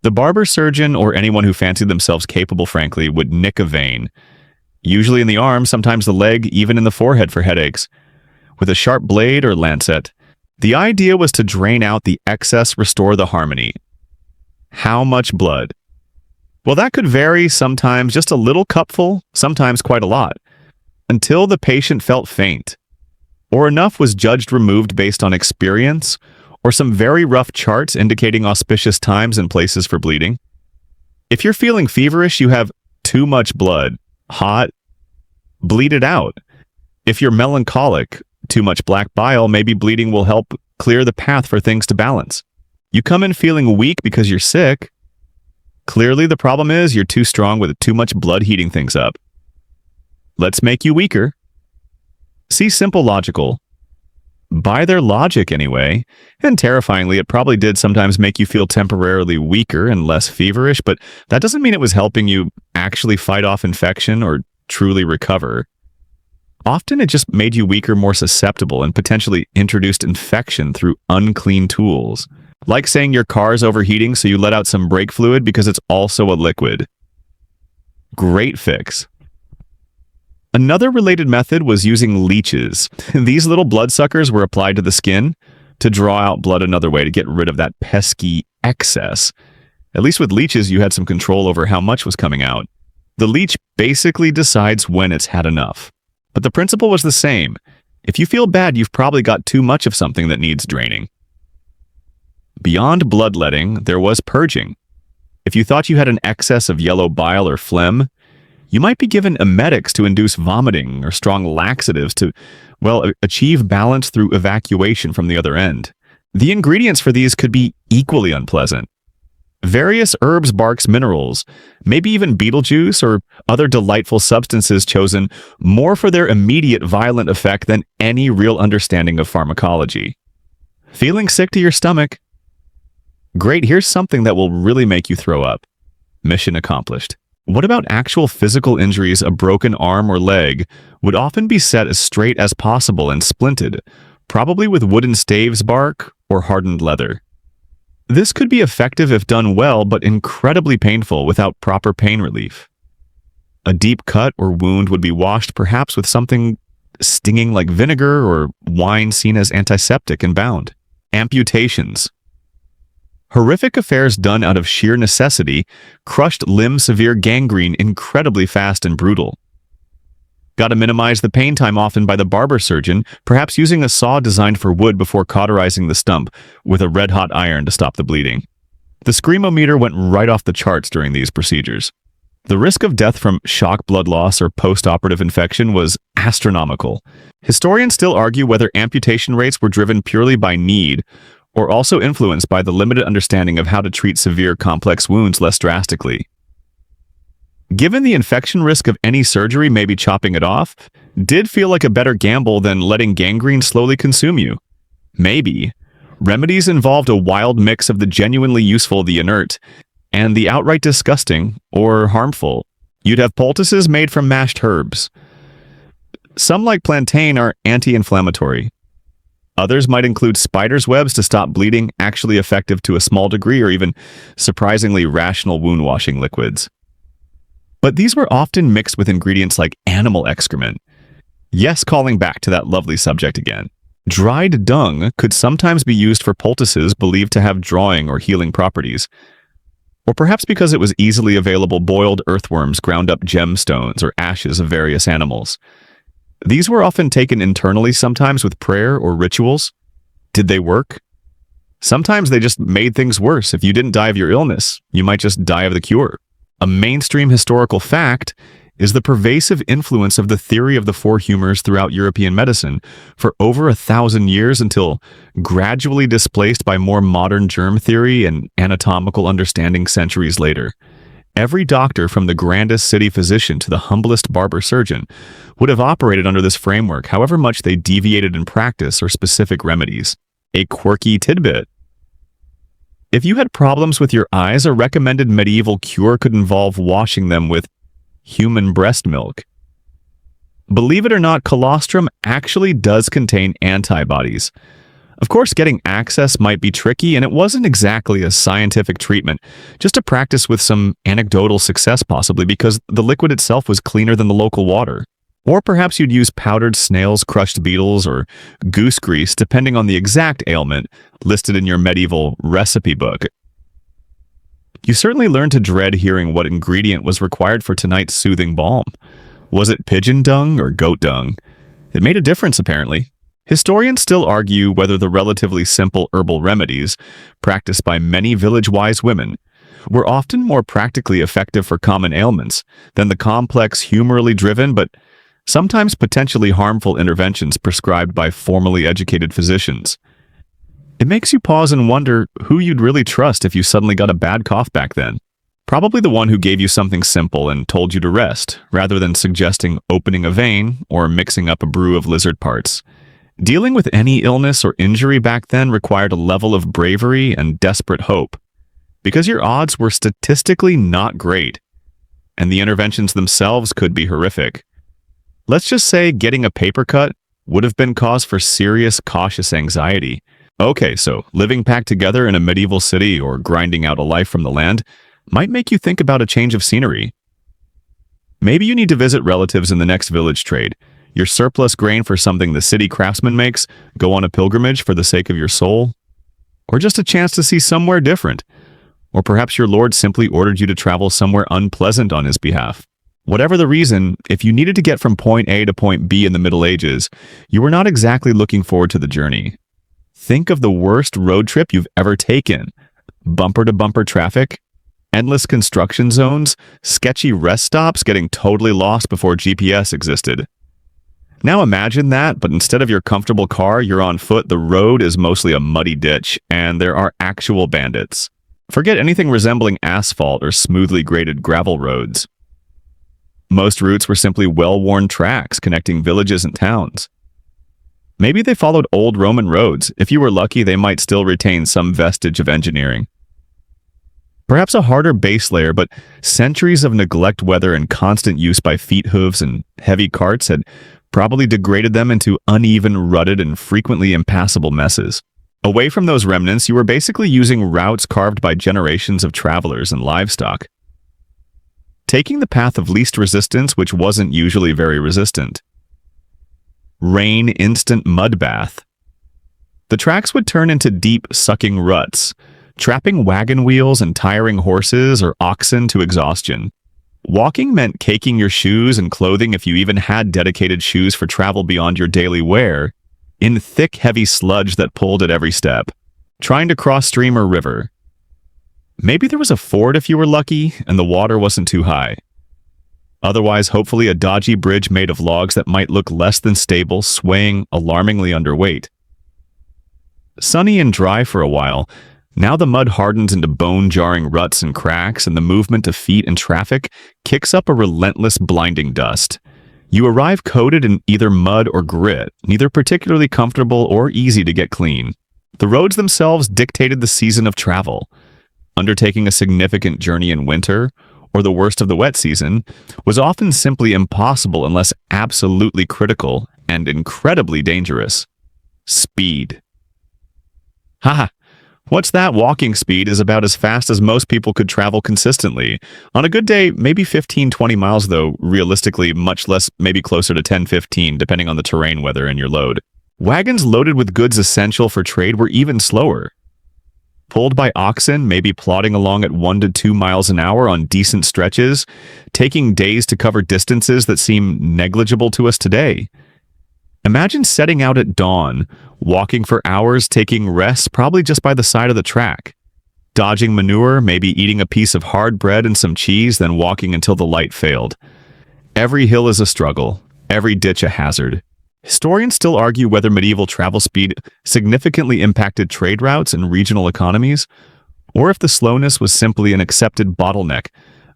The barber surgeon, or anyone who fancied themselves capable, frankly, would nick a vein, usually in the arm, sometimes the leg, even in the forehead for headaches, with a sharp blade or lancet. The idea was to drain out the excess, restore the harmony. How much blood? Well, that could vary, sometimes just a little cupful, sometimes quite a lot, until the patient felt faint, or enough was judged removed based on experience, or some very rough charts indicating auspicious times and places for bleeding. If you're feeling feverish, you have too much blood, hot, bleed it out. If you're melancholic, too much black bile, maybe bleeding will help clear the path for things to balance. You come in feeling weak because you're sick. Clearly, the problem is you're too strong with too much blood heating things up. Let's make you weaker. See Simple Logical. By their logic anyway, and terrifyingly, it probably did sometimes make you feel temporarily weaker and less feverish, but that doesn't mean it was helping you actually fight off infection or truly recover. Often it just made you weaker, more susceptible, and potentially introduced infection through unclean tools. Like saying your car's overheating, so you let out some brake fluid because it's also a liquid. Great fix. Another related method was using leeches. These little bloodsuckers were applied to the skin to draw out blood another way, to get rid of that pesky excess. At least with leeches, you had some control over how much was coming out. The leech basically decides when it's had enough. But the principle was the same. If you feel bad, you've probably got too much of something that needs draining. Beyond bloodletting, there was purging. If you thought you had an excess of yellow bile or phlegm, you might be given emetics to induce vomiting or strong laxatives to, well, achieve balance through evacuation from the other end. The ingredients for these could be equally unpleasant. Various herbs, barks, minerals, maybe even beetle juice or other delightful substances chosen more for their immediate violent effect than any real understanding of pharmacology. Feeling sick to your stomach? Great, here's something that will really make you throw up. Mission accomplished. What about actual physical injuries? A broken arm or leg would often be set as straight as possible and splinted, probably with wooden staves, bark, or hardened leather. This could be effective if done well, but incredibly painful without proper pain relief. A deep cut or wound would be washed perhaps with something stinging like vinegar or wine seen as antiseptic and bound. Amputations. Horrific affairs done out of sheer necessity, crushed limb, severe gangrene, incredibly fast and brutal. Got to minimize the pain time, often by the barber surgeon, perhaps using a saw designed for wood before cauterizing the stump with a red-hot iron to stop the bleeding. The screamometer went right off the charts during these procedures. The risk of death from shock blood loss or post-operative infection was astronomical. Historians still argue whether amputation rates were driven purely by need or also influenced by the limited understanding of how to treat severe, complex wounds less drastically. Given the infection risk of any surgery, maybe chopping it off did feel like a better gamble than letting gangrene slowly consume you. Maybe. Remedies involved a wild mix of the genuinely useful, the inert, and the outright disgusting or harmful. You'd have poultices made from mashed herbs. Some, like plantain, are anti-inflammatory. Others might include spiders' webs to stop bleeding, actually effective to a small degree, or even surprisingly rational wound washing liquids. But these were often mixed with ingredients like animal excrement. Yes, calling back to that lovely subject again. Dried dung could sometimes be used for poultices believed to have drawing or healing properties. Or perhaps because it was easily available boiled earthworms, ground up gemstones, or ashes of various animals. These were often taken internally, sometimes with prayer or rituals. Did they work? Sometimes they just made things worse. If you didn't die of your illness, you might just die of the cure. A mainstream historical fact is the pervasive influence of the theory of the four humors throughout European medicine for over 1,000 years, until gradually displaced by more modern germ theory and anatomical understanding centuries later. Every doctor, from the grandest city physician to the humblest barber surgeon, would have operated under this framework, however much they deviated in practice or specific remedies. A quirky tidbit: if you had problems with your eyes, a recommended medieval cure could involve washing them with human breast milk. Believe it or not, colostrum actually does contain antibodies. Of course, getting access might be tricky, and it wasn't exactly a scientific treatment, just a practice with some anecdotal success possibly, because the liquid itself was cleaner than the local water. Or perhaps you'd use powdered snails, crushed beetles, or goose grease, depending on the exact ailment listed in your medieval recipe book. You certainly learned to dread hearing what ingredient was required for tonight's soothing balm. Was it pigeon dung or goat dung? It made a difference, apparently. Historians still argue whether the relatively simple herbal remedies, practiced by many village-wise women, were often more practically effective for common ailments than the complex, humorally driven, but sometimes potentially harmful interventions prescribed by formally educated physicians. It makes you pause and wonder who you'd really trust if you suddenly got a bad cough back then. Probably the one who gave you something simple and told you to rest, rather than suggesting opening a vein or mixing up a brew of lizard parts. Dealing with any illness or injury back then required a level of bravery and desperate hope, because your odds were statistically not great, and the interventions themselves could be horrific. Let's just say getting a paper cut would have been cause for serious, cautious anxiety. Okay, so living packed together in a medieval city or grinding out a life from the land might make you think about a change of scenery. Maybe you need to visit relatives in the next village trade, your surplus grain for something the city craftsman makes, go on a pilgrimage for the sake of your soul, or just a chance to see somewhere different. Or perhaps your lord simply ordered you to travel somewhere unpleasant on his behalf. Whatever the reason, if you needed to get from point A to point B in the Middle Ages, you were not exactly looking forward to the journey. Think of the worst road trip you've ever taken. Bumper-to-bumper traffic, endless construction zones, sketchy rest stops, getting totally lost before GPS existed. Now imagine that, but instead of your comfortable car, you're on foot, the road is mostly a muddy ditch, and there are actual bandits. Forget anything resembling asphalt or smoothly graded gravel roads. Most routes were simply well-worn tracks connecting villages and towns. Maybe they followed old Roman roads. If you were lucky, they might still retain some vestige of engineering. Perhaps a harder base layer, but centuries of neglect, weather, and constant use by feet hooves and heavy carts had probably degraded them into uneven, rutted, and frequently impassable messes. Away from those remnants, you were basically using routes carved by generations of travelers and livestock. Taking the path of least resistance, which wasn't usually very resistant. Rain instant mud bath. The tracks would turn into deep, sucking ruts, trapping wagon wheels and tiring horses or oxen to exhaustion. Walking meant caking your shoes and clothing, if you even had dedicated shoes for travel beyond your daily wear, in thick, heavy sludge that pulled at every step. Trying to cross stream or river. Maybe there was a ford if you were lucky, and the water wasn't too high. Otherwise, hopefully a dodgy bridge made of logs that might look less than stable, swaying alarmingly underweight. Sunny and dry for a while, now the mud hardens into bone-jarring ruts and cracks, and the movement of feet and traffic kicks up a relentless, blinding dust. You arrive coated in either mud or grit, neither particularly comfortable or easy to get clean. The roads themselves dictated the season of travel. Undertaking a significant journey in winter, or the worst of the wet season, was often simply impossible unless absolutely critical and incredibly dangerous. Speed. Haha. What's that? Walking speed is about as fast as most people could travel consistently. On a good day, maybe 15-20 miles, though realistically much less, maybe closer to 10-15, depending on the terrain, weather, and your load. Wagons loaded with goods essential for trade were even slower. Pulled by oxen, maybe plodding along at 1 to 2 miles an hour on decent stretches, taking days to cover distances that seem negligible to us today. Imagine setting out at dawn, walking for hours, taking rests probably just by the side of the track, dodging manure, maybe eating a piece of hard bread and some cheese, then walking until the light failed. Every hill is a struggle, every ditch a hazard. Historians still argue whether medieval travel speed significantly impacted trade routes and regional economies, or if the slowness was simply an accepted bottleneck,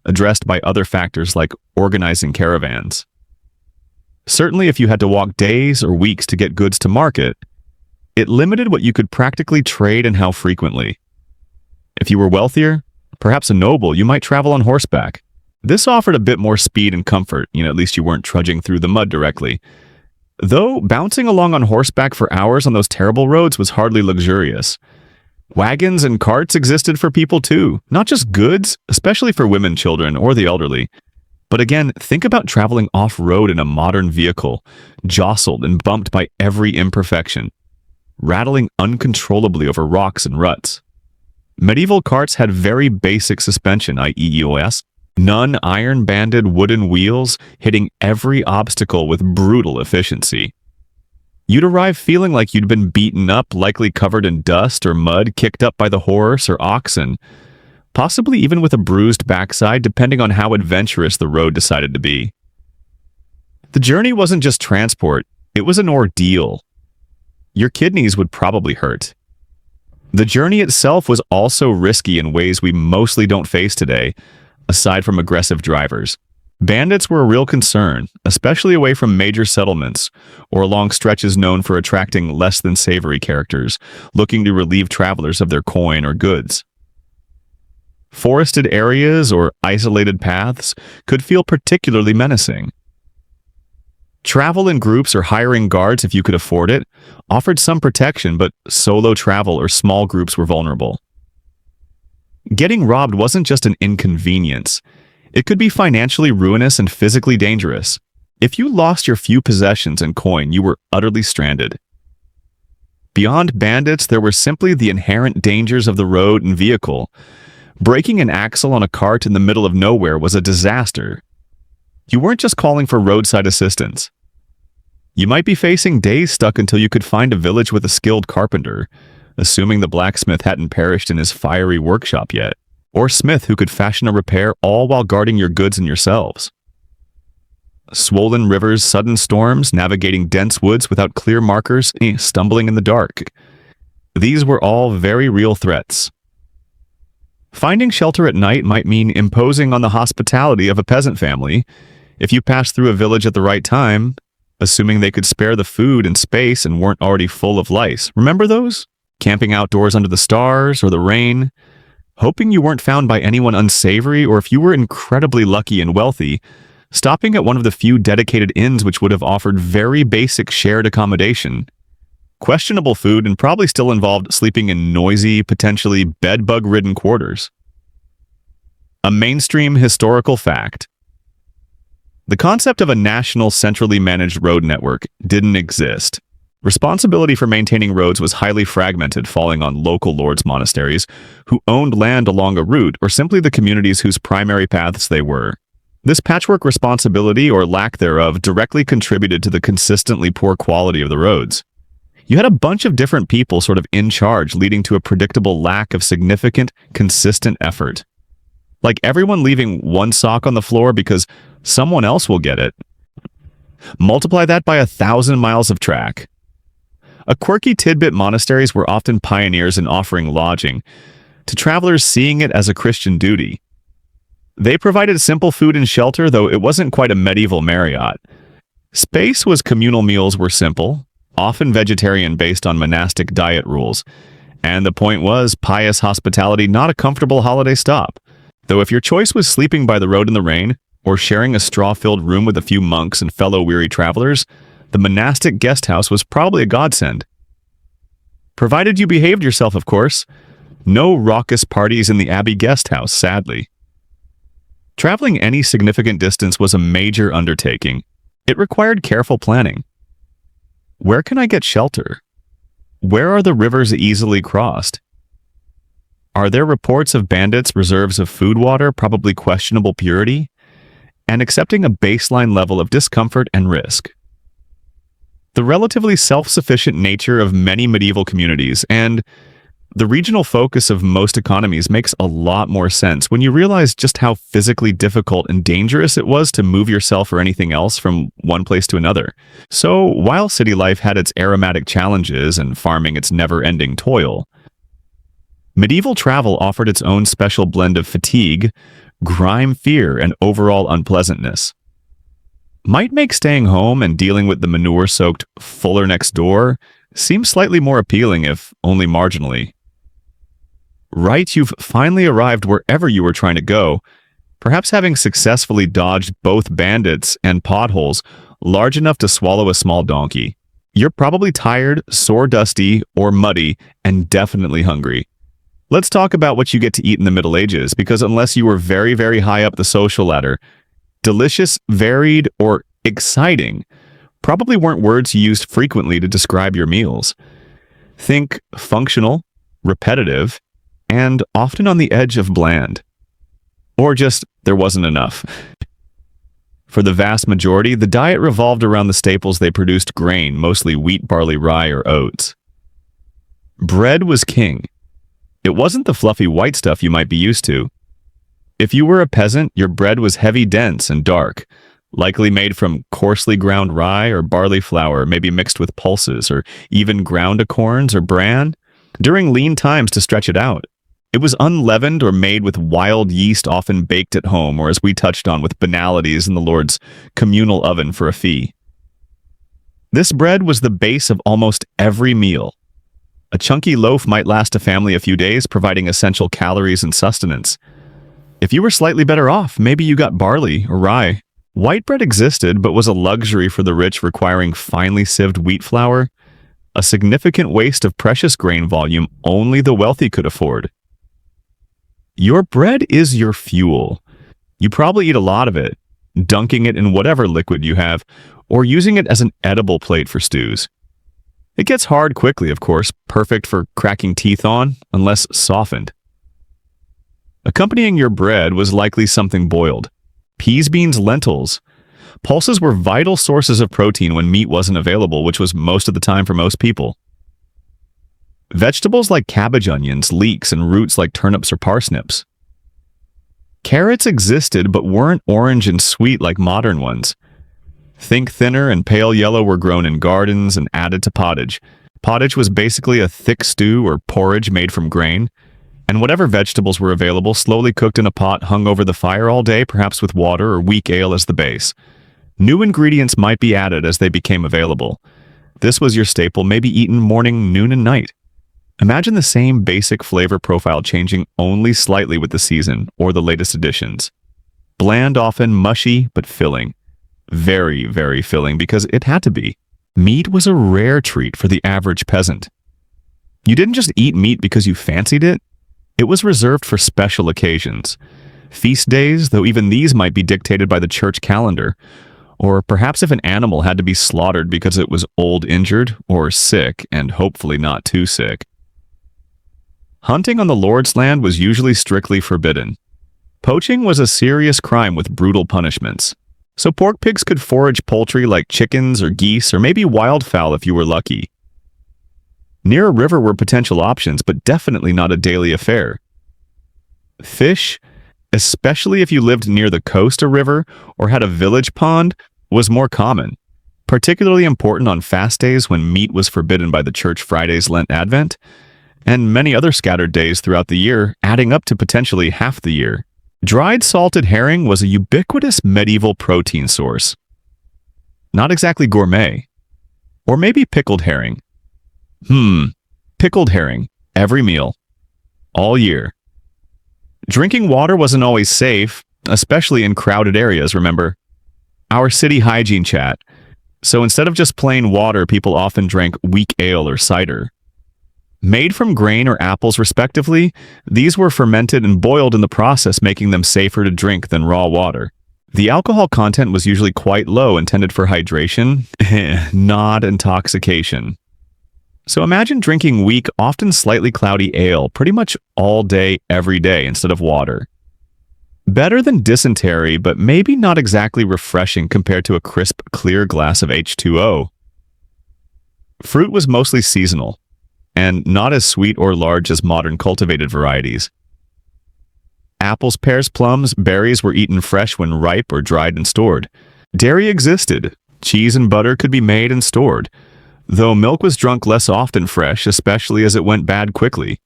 addressed by other factors like organizing caravans. Certainly, if you had to walk days or weeks to get goods to market, it limited what you could practically trade and how frequently. If you were wealthier, perhaps a noble, you might travel on horseback. This offered a bit more speed and comfort, at least you weren't trudging through the mud directly. Though, bouncing along on horseback for hours on those terrible roads was hardly luxurious. Wagons and carts existed for people too, not just goods, especially for women, children, or the elderly. But again, think about traveling off-road in a modern vehicle, jostled and bumped by every imperfection, rattling uncontrollably over rocks and ruts. Medieval carts had very basic suspension, i.e. EOS, none iron-banded wooden wheels, hitting every obstacle with brutal efficiency. You'd arrive feeling like you'd been beaten up, likely covered in dust or mud, kicked up by the horse or oxen, possibly even with a bruised backside, depending on how adventurous the road decided to be. The journey wasn't just transport, it was an ordeal. Your kidneys would probably hurt. The journey itself was also risky in ways we mostly don't face today, aside from aggressive drivers. Bandits were a real concern, especially away from major settlements, or along stretches known for attracting less than savory characters, looking to relieve travelers of their coin or goods. Forested areas or isolated paths could feel particularly menacing. Travel in groups or hiring guards if you could afford it offered some protection, but solo travel or small groups were vulnerable. Getting robbed wasn't just an inconvenience. It could be financially ruinous and physically dangerous. If you lost your few possessions and coin, you were utterly stranded. Beyond bandits, there were simply the inherent dangers of the road and vehicle. Breaking an axle on a cart in the middle of nowhere was a disaster. You weren't just calling for roadside assistance. You might be facing days stuck until you could find a village with a skilled carpenter, assuming the blacksmith hadn't perished in his fiery workshop yet, or smith who could fashion a repair all while guarding your goods and yourselves. Swollen rivers, sudden storms, navigating dense woods without clear markers, stumbling in the dark. These were all very real threats. Finding shelter at night might mean imposing on the hospitality of a peasant family if you passed through a village at the right time, assuming they could spare the food and space and weren't already full of lice. Remember those? Camping outdoors under the stars or the rain, hoping you weren't found by anyone unsavory, or if you were incredibly lucky and wealthy, stopping at one of the few dedicated inns which would have offered very basic shared accommodation. Questionable food and probably still involved sleeping in noisy, potentially bed-bug-ridden quarters. A mainstream historical fact. The concept of a national centrally managed road network didn't exist. Responsibility for maintaining roads was highly fragmented, falling on local lords' monasteries, who owned land along a route, or simply the communities whose primary paths they were. This patchwork responsibility, or lack thereof, directly contributed to the consistently poor quality of the roads. You had a bunch of different people sort of in charge, leading to a predictable lack of significant, consistent effort. Like everyone leaving one sock on the floor because someone else will get it. Multiply that by 1,000 miles of track. A quirky tidbit, monasteries were often pioneers in offering lodging, to travelers seeing it as a Christian duty. They provided simple food and shelter, though it wasn't quite a medieval Marriott. Space was communal, meals were simple, often vegetarian based on monastic diet rules. And the point was, pious hospitality, not a comfortable holiday stop. Though if your choice was sleeping by the road in the rain, or sharing a straw-filled room with a few monks and fellow weary travelers, the monastic guest house was probably a godsend. Provided you behaved yourself, of course. No raucous parties in the Abbey guest house, sadly. Traveling any significant distance was a major undertaking. It required careful planning. Where can I get shelter? Where are the rivers easily crossed? Are there reports of bandits, reserves of food water, probably questionable purity? And accepting a baseline level of discomfort and risk. The relatively self-sufficient nature of many medieval communities and the regional focus of most economies makes a lot more sense when you realize just how physically difficult and dangerous it was to move yourself or anything else from one place to another. So, while city life had its aromatic challenges and farming its never-ending toil, medieval travel offered its own special blend of fatigue, grime fear, and overall unpleasantness. Might make staying home and dealing with the manure-soaked Fuller next door seem slightly more appealing, if only marginally. Right, you've finally arrived wherever you were trying to go, perhaps having successfully dodged both bandits and potholes large enough to swallow a small donkey. You're probably tired, sore dusty, or muddy, and definitely hungry. Let's talk about what you get to eat in the Middle Ages, because unless you were very, very high up the social ladder, delicious, varied, or exciting probably weren't words used frequently to describe your meals. Think functional, repetitive, and often on the edge of bland. Or just, there wasn't enough. For the vast majority, the diet revolved around the staples they produced: grain, mostly wheat, barley, rye, or oats. Bread was king. It wasn't the fluffy white stuff you might be used to. If you were a peasant, your bread was heavy, dense, and dark, likely made from coarsely ground rye or barley flour, maybe mixed with pulses, or even ground acorns or bran, during lean times to stretch it out. It was unleavened or made with wild yeast, often baked at home, or as we touched on, with banalities in the Lord's communal oven for a fee. This bread was the base of almost every meal. A chunky loaf might last a family a few days, providing essential calories and sustenance. If you were slightly better off, maybe you got barley or rye. White bread existed, but was a luxury for the rich, requiring finely sieved wheat flour, a significant waste of precious grain volume only the wealthy could afford. Your bread is your fuel. You probably eat a lot of it, dunking it in whatever liquid you have, or using it as an edible plate for stews. It gets hard quickly, of course, perfect for cracking teeth on, unless softened. Accompanying your bread was likely something boiled. Peas, beans, lentils. Pulses were vital sources of protein when meat wasn't available, which was most of the time for most people. Vegetables like cabbage, onions, leeks, and roots like turnips or parsnips. Carrots existed but weren't orange and sweet like modern ones. Think thinner and pale yellow were grown in gardens and added to pottage. Pottage was basically a thick stew or porridge made from grain, and whatever vegetables were available slowly cooked in a pot hung over the fire all day, perhaps with water or weak ale as the base. New ingredients might be added as they became available. This was your staple, maybe eaten morning, noon, and night. Imagine the same basic flavor profile changing only slightly with the season or the latest additions. Bland often, mushy, but filling. Very, very filling, because it had to be. Meat was a rare treat for the average peasant. You didn't just eat meat because you fancied it. It was reserved for special occasions. Feast days, though even these might be dictated by the church calendar. Or perhaps if an animal had to be slaughtered because it was old, injured, or sick, and hopefully not too sick. Hunting on the Lord's land was usually strictly forbidden. Poaching was a serious crime with brutal punishments. So pork pigs could forage poultry like chickens or geese, or maybe wildfowl if you were lucky. Near a river were potential options, but definitely not a daily affair. Fish, especially if you lived near the coast or river or had a village pond, was more common, particularly important on fast days when meat was forbidden by the Church Friday's Lent Advent, and many other scattered days throughout the year, adding up to potentially half the year. Dried salted herring was a ubiquitous medieval protein source. Not exactly gourmet. Or maybe pickled herring. Pickled herring, every meal, all year. Drinking water wasn't always safe, especially in crowded areas, remember? Our city hygiene chat. So instead of just plain water, people often drank weak ale or cider. Made from grain or apples respectively, these were fermented and boiled in the process, making them safer to drink than raw water. The alcohol content was usually quite low, intended for hydration, not intoxication. So imagine drinking weak, often slightly cloudy ale pretty much all day, every day instead of water. Better than dysentery, but maybe not exactly refreshing compared to a crisp, clear glass of H2O. Fruit was mostly seasonal, and not as sweet or large as modern cultivated varieties. Apples, pears, plums, berries were eaten fresh when ripe or dried and stored. Dairy existed. Cheese and butter could be made and stored, though milk was drunk less often fresh, especially as it went bad quickly.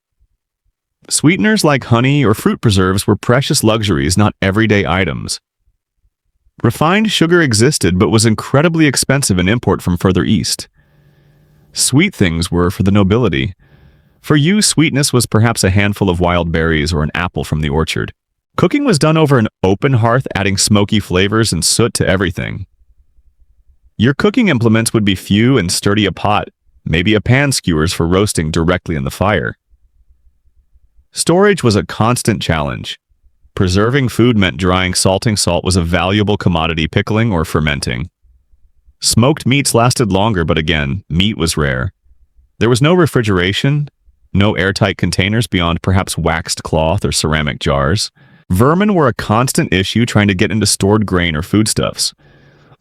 Sweeteners like honey or fruit preserves were precious luxuries, not everyday items. Refined sugar existed but was incredibly expensive in import from further east. Sweet things were for the nobility. For you, sweetness was perhaps a handful of wild berries or an apple from the orchard. Cooking was done over an open hearth, adding smoky flavors and soot to everything. Your cooking implements would be few and sturdy: a pot, maybe a pan skewers for roasting directly in the fire. Storage was a constant challenge. Preserving food meant drying. Salting salt was a valuable commodity, pickling or fermenting. Smoked meats lasted longer, but again, meat was rare. There was no refrigeration, no airtight containers beyond perhaps waxed cloth or ceramic jars. Vermin were a constant issue trying to get into stored grain or foodstuffs.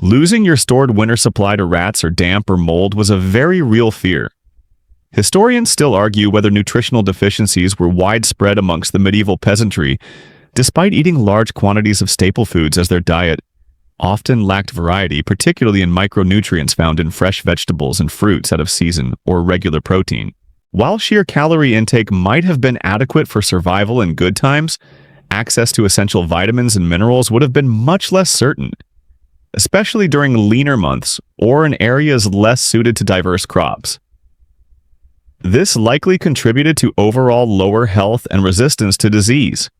Losing your stored winter supply to rats or damp or mold was a very real fear. Historians still argue whether nutritional deficiencies were widespread amongst the medieval peasantry, despite eating large quantities of staple foods, as their diet often lacked variety, particularly in micronutrients found in fresh vegetables and fruits out of season or regular protein. While sheer calorie intake might have been adequate for survival in good times, access to essential vitamins and minerals would have been much less certain, especially during leaner months or in areas less suited to diverse crops. This likely contributed to overall lower health and resistance to disease.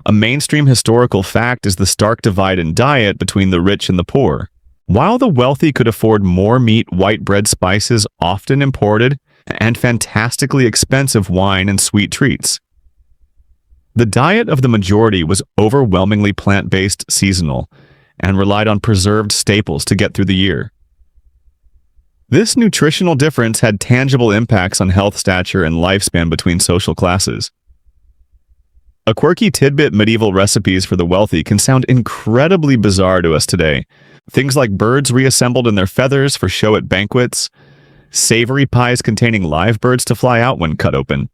A mainstream historical fact is the stark divide in diet between the rich and the poor. While the wealthy could afford more meat, white bread, spices, often imported, and fantastically expensive wine and sweet treats, the diet of the majority was overwhelmingly plant-based, seasonal, and relied on preserved staples to get through the year. This nutritional difference had tangible impacts on health stature and lifespan between social classes. A quirky tidbit: medieval recipes for the wealthy can sound incredibly bizarre to us today. Things like birds reassembled in their feathers for show at banquets, savory pies containing live birds to fly out when cut open,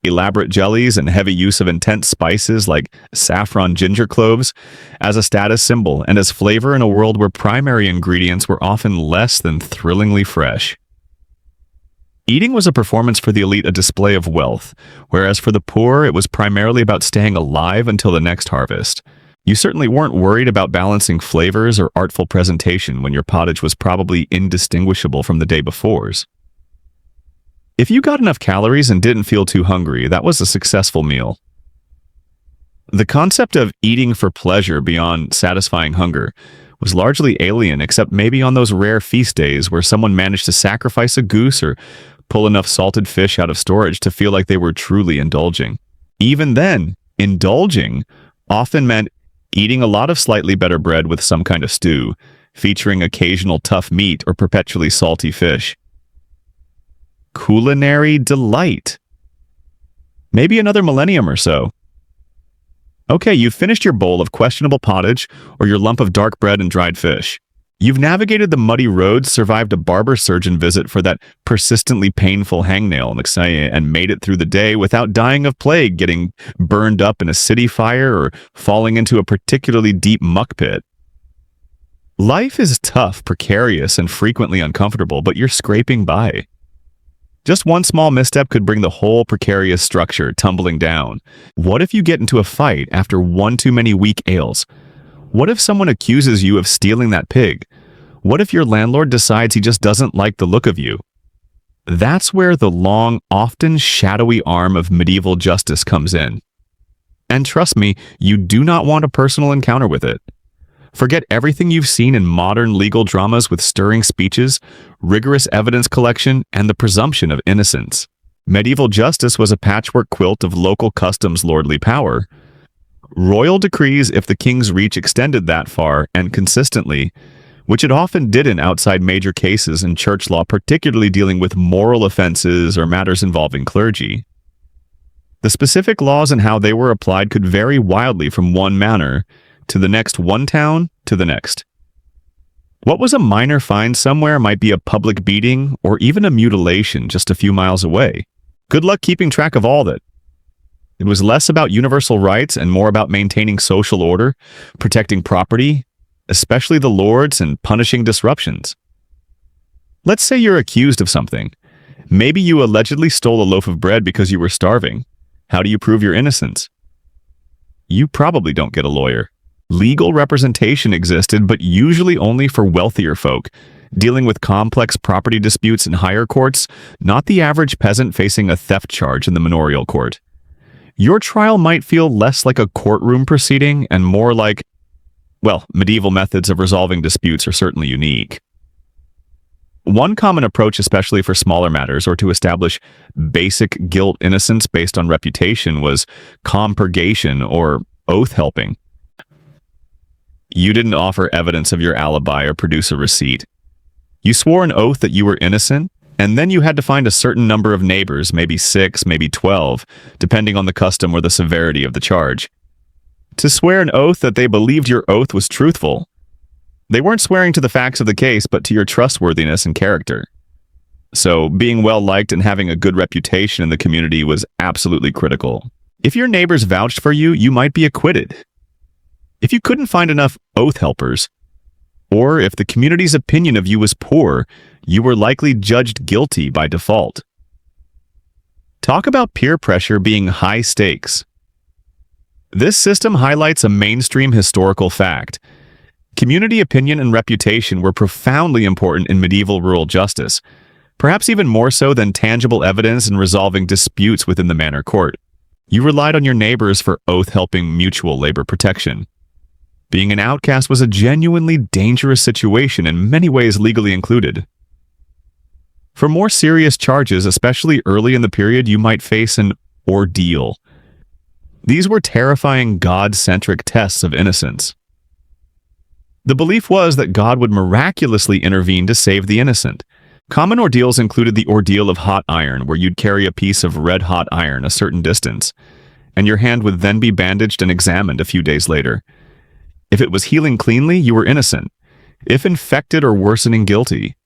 elaborate jellies, and heavy use of intense spices like saffron ginger cloves as a status symbol and as flavor in a world where primary ingredients were often less than thrillingly fresh. Eating was a performance for the elite, a display of wealth, whereas for the poor it was primarily about staying alive until the next harvest. You certainly weren't worried about balancing flavors or artful presentation when your pottage was probably indistinguishable from the day before's. If you got enough calories and didn't feel too hungry, that was a successful meal. The concept of eating for pleasure beyond satisfying hunger was largely alien, except maybe on those rare feast days where someone managed to sacrifice a goose or pull enough salted fish out of storage to feel like they were truly indulging. Even then, indulging often meant eating a lot of slightly better bread with some kind of stew, featuring occasional tough meat or perpetually salty fish. Culinary delight. Maybe another millennium or so. Okay, you've finished your bowl of questionable pottage or your lump of dark bread and dried fish. You've navigated the muddy roads, survived a barber surgeon visit for that persistently painful hangnail, and made it through the day without dying of plague, getting burned up in a city fire, or falling into a particularly deep muck pit. Life is tough, precarious, and frequently uncomfortable, but you're scraping by. Just one small misstep could bring the whole precarious structure tumbling down. What if you get into a fight after one too many weak ales? What if someone accuses you of stealing that pig? What if your landlord decides he just doesn't like the look of you? That's where the long, often shadowy arm of medieval justice comes in. And trust me, you do not want a personal encounter with it. Forget everything you've seen in modern legal dramas with stirring speeches, rigorous evidence collection, and the presumption of innocence. Medieval justice was a patchwork quilt of local customs' lordly power. Royal decrees if the king's reach extended that far and consistently, which it often didn't outside major cases in church law, particularly dealing with moral offenses or matters involving clergy. The specific laws and how they were applied could vary wildly from one manor to the next, one town to the next. What was a minor fine somewhere might be a public beating or even a mutilation just a few miles away. Good luck keeping track of all that. It was less about universal rights and more about maintaining social order, protecting property, especially the lords, and punishing disruptions. Let's say you're accused of something. Maybe you allegedly stole a loaf of bread because you were starving. How do you prove your innocence? You probably don't get a lawyer. Legal representation existed, but usually only for wealthier folk, dealing with complex property disputes in higher courts, not the average peasant facing a theft charge in the manorial court. Your trial might feel less like a courtroom proceeding and more like, well, medieval methods of resolving disputes are certainly unique. One common approach, especially for smaller matters or to establish basic guilt innocence based on reputation, was compurgation or oath helping. You didn't offer evidence of your alibi or produce a receipt. You swore an oath that you were innocent, and then you had to find a certain number of neighbors, maybe 6, maybe 12, depending on the custom or the severity of the charge, to swear an oath that they believed your oath was truthful. They weren't swearing to the facts of the case, but to your trustworthiness and character. So, being well-liked and having a good reputation in the community was absolutely critical. If your neighbors vouched for you, you might be acquitted. If you couldn't find enough oath helpers, or if the community's opinion of you was poor, you were likely judged guilty by default. Talk about peer pressure being high stakes. This system highlights a mainstream historical fact. Community opinion and reputation were profoundly important in medieval rural justice, perhaps even more so than tangible evidence in resolving disputes within the manor court. You relied on your neighbors for oath-helping mutual labor protection. Being an outcast was a genuinely dangerous situation, in many ways legally included. For more serious charges, especially early in the period, you might face an ordeal. These were terrifying God-centric tests of innocence. The belief was that God would miraculously intervene to save the innocent. Common ordeals included the ordeal of hot iron, where you'd carry a piece of red-hot iron a certain distance, and your hand would then be bandaged and examined a few days later. If it was healing cleanly, you were innocent. If infected or worsening, guilty.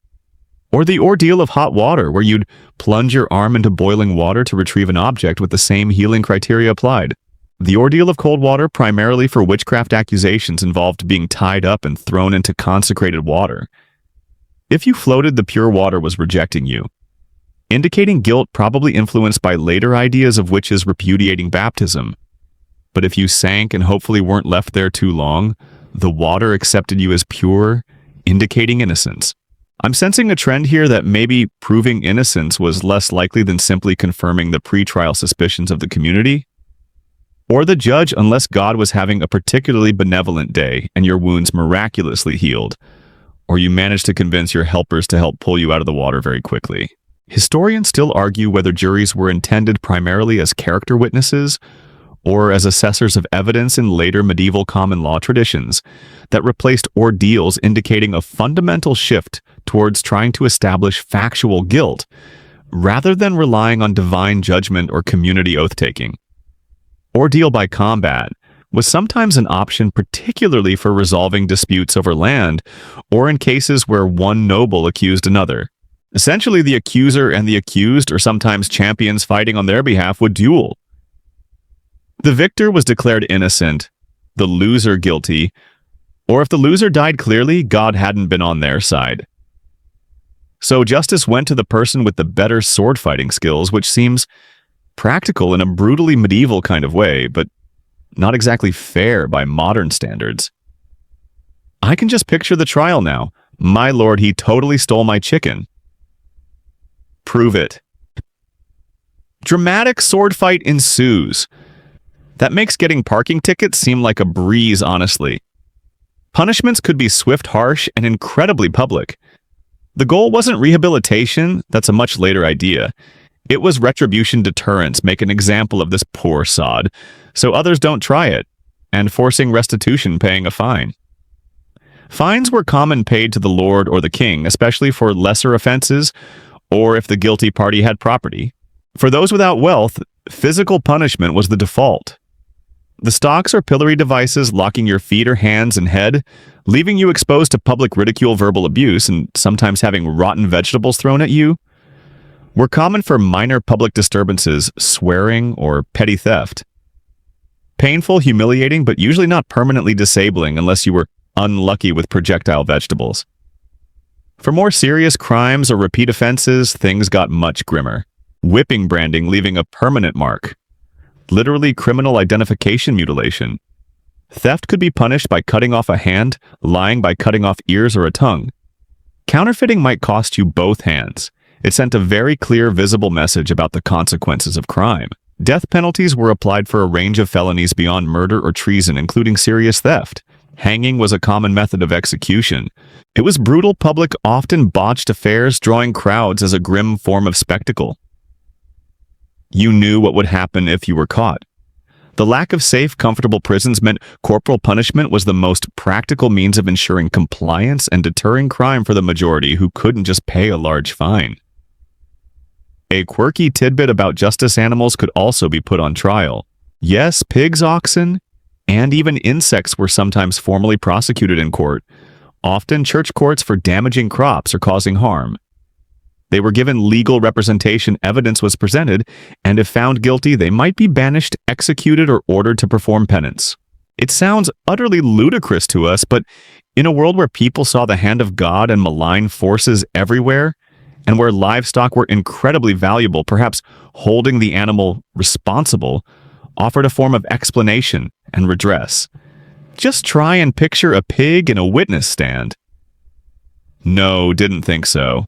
Or the ordeal of hot water, where you'd plunge your arm into boiling water to retrieve an object with the same healing criteria applied. The ordeal of cold water, primarily for witchcraft accusations, involved being tied up and thrown into consecrated water. If you floated, the pure water was rejecting you, indicating guilt probably influenced by later ideas of witches repudiating baptism. But if you sank and hopefully weren't left there too long, the water accepted you as pure, indicating innocence. I'm sensing a trend here that maybe proving innocence was less likely than simply confirming the pretrial suspicions of the community or the judge, unless God was having a particularly benevolent day and your wounds miraculously healed, or you managed to convince your helpers to help pull you out of the water very quickly. Historians still argue whether juries were intended primarily as character witnesses or as assessors of evidence in later medieval common law traditions that replaced ordeals, indicating a fundamental shift towards trying to establish factual guilt rather than relying on divine judgment or community oath-taking. Ordeal by combat was sometimes an option, particularly for resolving disputes over land or in cases where one noble accused another. Essentially, the accuser and the accused, or sometimes champions fighting on their behalf, would duel. The victor was declared innocent, the loser guilty, or if the loser died clearly, God hadn't been on their side. So justice went to the person with the better sword-fighting skills, which seems practical in a brutally medieval kind of way, but not exactly fair by modern standards. I can just picture the trial now. My lord, he totally stole my chicken. Prove it. Dramatic sword fight ensues. That makes getting parking tickets seem like a breeze, honestly. Punishments could be swift, harsh, and incredibly public. The goal wasn't rehabilitation, that's a much later idea. It was retribution deterrence, make an example of this poor sod, so others don't try it, and forcing restitution, paying a fine. Fines were common paid to the lord or the king, especially for lesser offenses, or if the guilty party had property. For those without wealth, physical punishment was the default. The stocks or pillory devices locking your feet or hands and head, leaving you exposed to public ridicule, verbal abuse, and sometimes having rotten vegetables thrown at you, were common for minor public disturbances, swearing, or petty theft. Painful, humiliating, but usually not permanently disabling unless you were unlucky with projectile vegetables. For more serious crimes or repeat offenses, things got much grimmer. Whipping branding, leaving a permanent mark. Literally criminal identification mutilation. Theft could be punished by cutting off a hand, lying by cutting off ears or a tongue. Counterfeiting might cost you both hands. It sent a very clear, visible message about the consequences of crime. Death penalties were applied for a range of felonies beyond murder or treason, including serious theft. Hanging was a common method of execution. It was brutal, public, often botched affairs, drawing crowds as a grim form of spectacle. You knew what would happen if you were caught. The lack of safe, comfortable prisons meant corporal punishment was the most practical means of ensuring compliance and deterring crime for the majority who couldn't just pay a large fine. A quirky tidbit about justice animals could also be put on trial. Yes, pigs, oxen, and even insects were sometimes formally prosecuted in court, often church courts for damaging crops or causing harm. They were given legal representation, evidence was presented, and if found guilty, they might be banished, executed, or ordered to perform penance. It sounds utterly ludicrous to us, but in a world where people saw the hand of God and malign forces everywhere, and where livestock were incredibly valuable, perhaps holding the animal responsible offered a form of explanation and redress. Just try and picture a pig in a witness stand. No, didn't think so.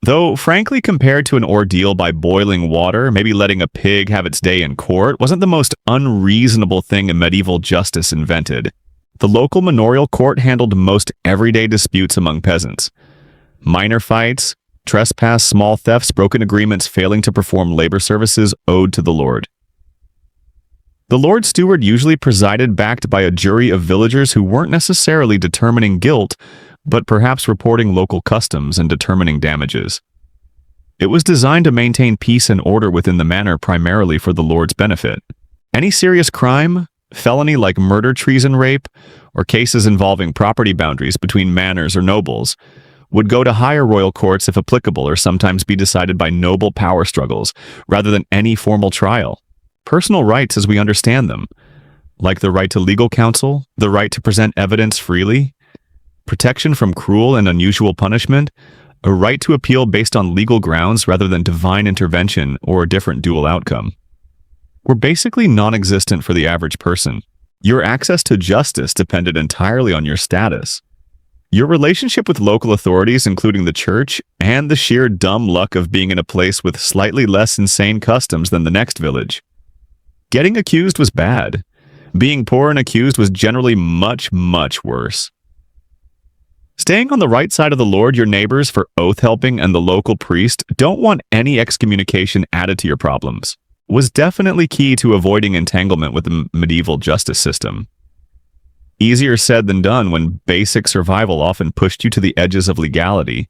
Though, frankly, compared to an ordeal by boiling water, maybe letting a pig have its day in court wasn't the most unreasonable thing in medieval justice invented. The local manorial court handled most everyday disputes among peasants. Minor fights, trespass, small thefts, broken agreements, failing to perform labor services owed to the lord. The Lord Steward usually presided, backed by a jury of villagers who weren't necessarily determining guilt, but perhaps reporting local customs and determining damages. It was designed to maintain peace and order within the manor primarily for the Lord's benefit. Any serious crime, felony like murder, treason, rape, or cases involving property boundaries between manors or nobles, would go to higher royal courts if applicable or sometimes be decided by noble power struggles rather than any formal trial. Personal rights as we understand them, like the right to legal counsel, the right to present evidence freely, protection from cruel and unusual punishment, a right to appeal based on legal grounds rather than divine intervention or a different dual outcome, were basically non-existent for the average person. Your access to justice depended entirely on your status. Your relationship with local authorities, including the church, and the sheer dumb luck of being in a place with slightly less insane customs than the next village. Getting accused was bad. Being poor and accused was generally much, much worse. Staying on the right side of the Lord, your neighbors for oath helping, and the local priest don't want any excommunication added to your problems, was definitely key to avoiding entanglement with the medieval justice system. Easier said than done when basic survival often pushed you to the edges of legality.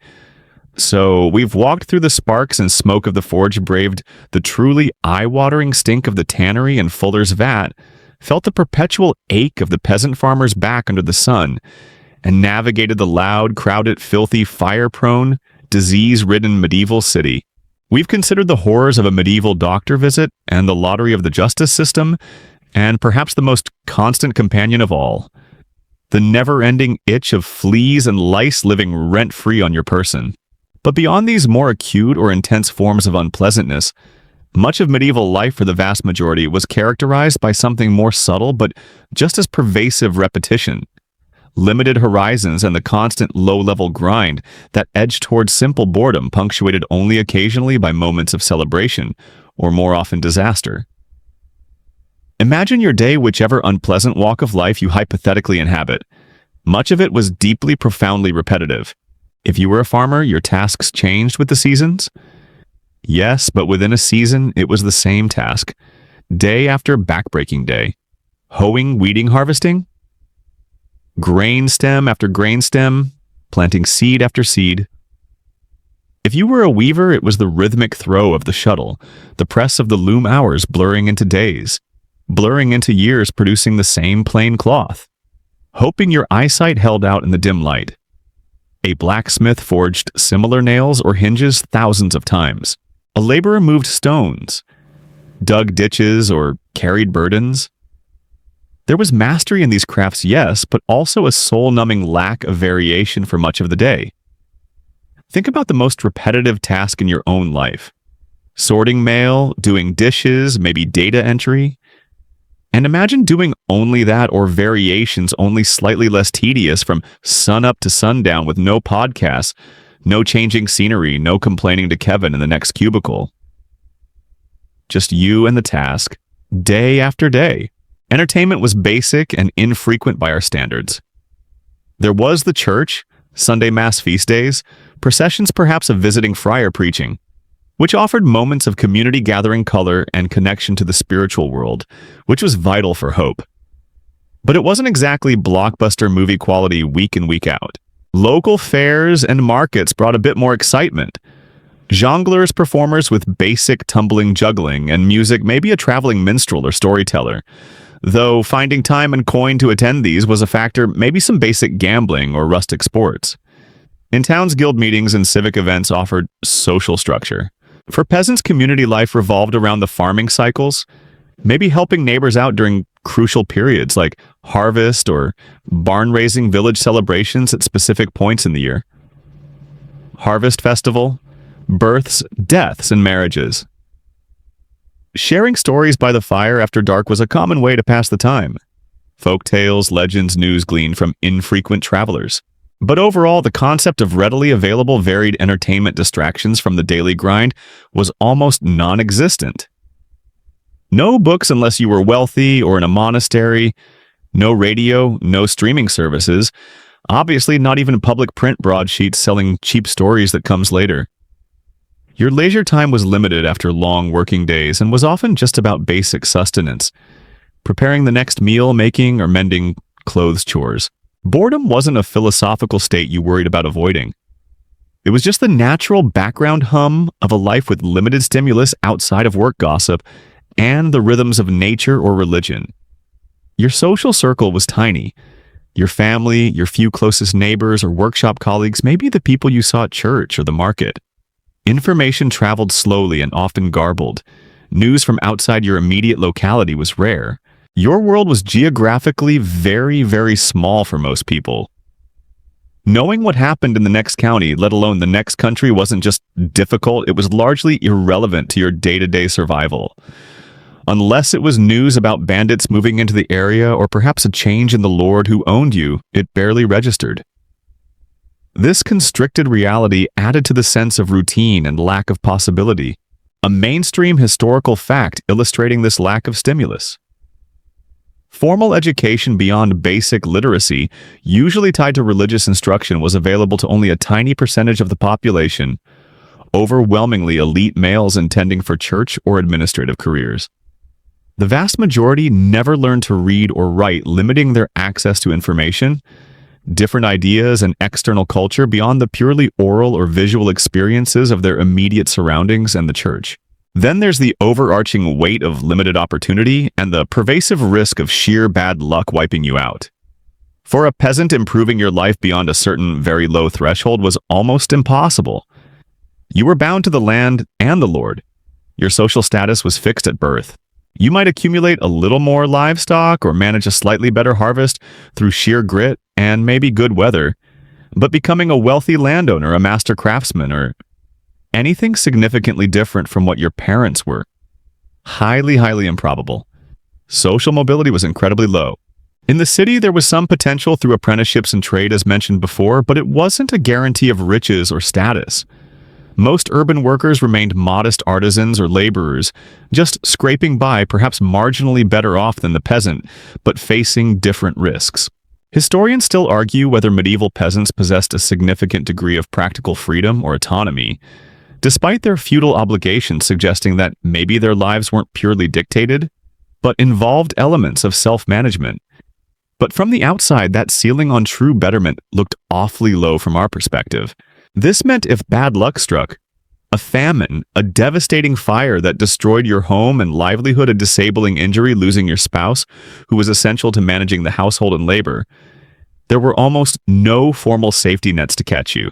So we've walked through the sparks and smoke of the forge, braved the truly eye-watering stink of the tannery and fuller's vat, felt the perpetual ache of the peasant farmer's back under the sun, and navigated the loud, crowded, filthy, fire-prone, disease-ridden medieval city. We've considered the horrors of a medieval doctor visit and the lottery of the justice system, and perhaps the most constant companion of all, the never-ending itch of fleas and lice living rent-free on your person. But beyond these more acute or intense forms of unpleasantness, much of medieval life for the vast majority was characterized by something more subtle but just as pervasive: repetition, limited horizons, and the constant low-level grind that edged towards simple boredom, punctuated only occasionally by moments of celebration, or more often disaster. Imagine your day, whichever unpleasant walk of life you hypothetically inhabit. Much of it was deeply, profoundly repetitive. If you were a farmer, your tasks changed with the seasons? Yes, but within a season, it was the same task. Day after backbreaking day. Hoeing, weeding, harvesting? Grain stem after grain stem, planting seed after seed. If you were a weaver, it was the rhythmic throw of the shuttle, the press of the loom hours blurring into days, blurring into years producing the same plain cloth, hoping your eyesight held out in the dim light. A blacksmith forged similar nails or hinges thousands of times. A laborer moved stones, dug ditches, or carried burdens. There was mastery in these crafts, yes, but also a soul-numbing lack of variation for much of the day. Think about the most repetitive task in your own life. Sorting mail, doing dishes, maybe data entry. And imagine doing only that or variations only slightly less tedious from sun up to sundown with no podcasts, no changing scenery, no complaining to Kevin in the next cubicle. Just you and the task, day after day. Entertainment was basic and infrequent by our standards. There was the church, Sunday Mass feast days, processions perhaps of visiting friar preaching, which offered moments of community gathering color and connection to the spiritual world, which was vital for hope. But it wasn't exactly blockbuster movie quality week in, week out. Local fairs and markets brought a bit more excitement. Jongleurs, performers with basic tumbling juggling, and music, maybe a traveling minstrel or storyteller. Though finding time and coin to attend these was a factor, maybe some basic gambling or rustic sports. In towns, guild meetings and civic events offered social structure. For peasants, community life revolved around the farming cycles, maybe helping neighbors out during crucial periods like harvest or barn-raising village celebrations at specific points in the year. Harvest festival, births, deaths, and marriages. Sharing stories by the fire after dark was a common way to pass the time. Folk tales, legends, news gleaned from infrequent travelers. But overall, the concept of readily available varied entertainment distractions from the daily grind was almost non-existent. No books unless you were wealthy or in a monastery, no radio, no streaming services, obviously not even public print broadsheets selling cheap stories that comes later. Your leisure time was limited after long working days and was often just about basic sustenance, preparing the next meal, making or mending clothes chores. Boredom wasn't a philosophical state you worried about avoiding. It was just the natural background hum of a life with limited stimulus outside of work gossip and the rhythms of nature or religion. Your social circle was tiny. Your family, your few closest neighbors or workshop colleagues, maybe the people you saw at church or the market. Information traveled slowly and often garbled. News from outside your immediate locality was rare. Your world was geographically very, very small for most people. Knowing what happened in the next county, let alone the next country, wasn't just difficult, it was largely irrelevant to your day-to-day survival. Unless it was news about bandits moving into the area or perhaps a change in the lord who owned you, it barely registered. This constricted reality added to the sense of routine and lack of possibility, a mainstream historical fact illustrating this lack of stimulus. Formal education beyond basic literacy, usually tied to religious instruction, was available to only a tiny percentage of the population, overwhelmingly elite males intending for church or administrative careers. The vast majority never learned to read or write, limiting their access to information, different ideas, and external culture beyond the purely oral or visual experiences of their immediate surroundings and the church. Then there's the overarching weight of limited opportunity and the pervasive risk of sheer bad luck wiping you out. For a peasant, improving your life beyond a certain very low threshold was almost impossible. You were bound to the land and the Lord. Your social status was fixed at birth. You might accumulate a little more livestock or manage a slightly better harvest through sheer grit and maybe good weather, but becoming a wealthy landowner, a master craftsman, or anything significantly different from what your parents were, highly, highly improbable. Social mobility was incredibly low. In the city, there was some potential through apprenticeships and trade as mentioned before, but it wasn't a guarantee of riches or status. Most urban workers remained modest artisans or laborers, just scraping by, perhaps marginally better off than the peasant, but facing different risks. Historians still argue whether medieval peasants possessed a significant degree of practical freedom or autonomy, despite their feudal obligations suggesting that maybe their lives weren't purely dictated, but involved elements of self-management. But from the outside, that ceiling on true betterment looked awfully low from our perspective. This meant if bad luck struck, a famine, a devastating fire that destroyed your home and livelihood, a disabling injury, losing your spouse, who was essential to managing the household and labor, there were almost no formal safety nets to catch you.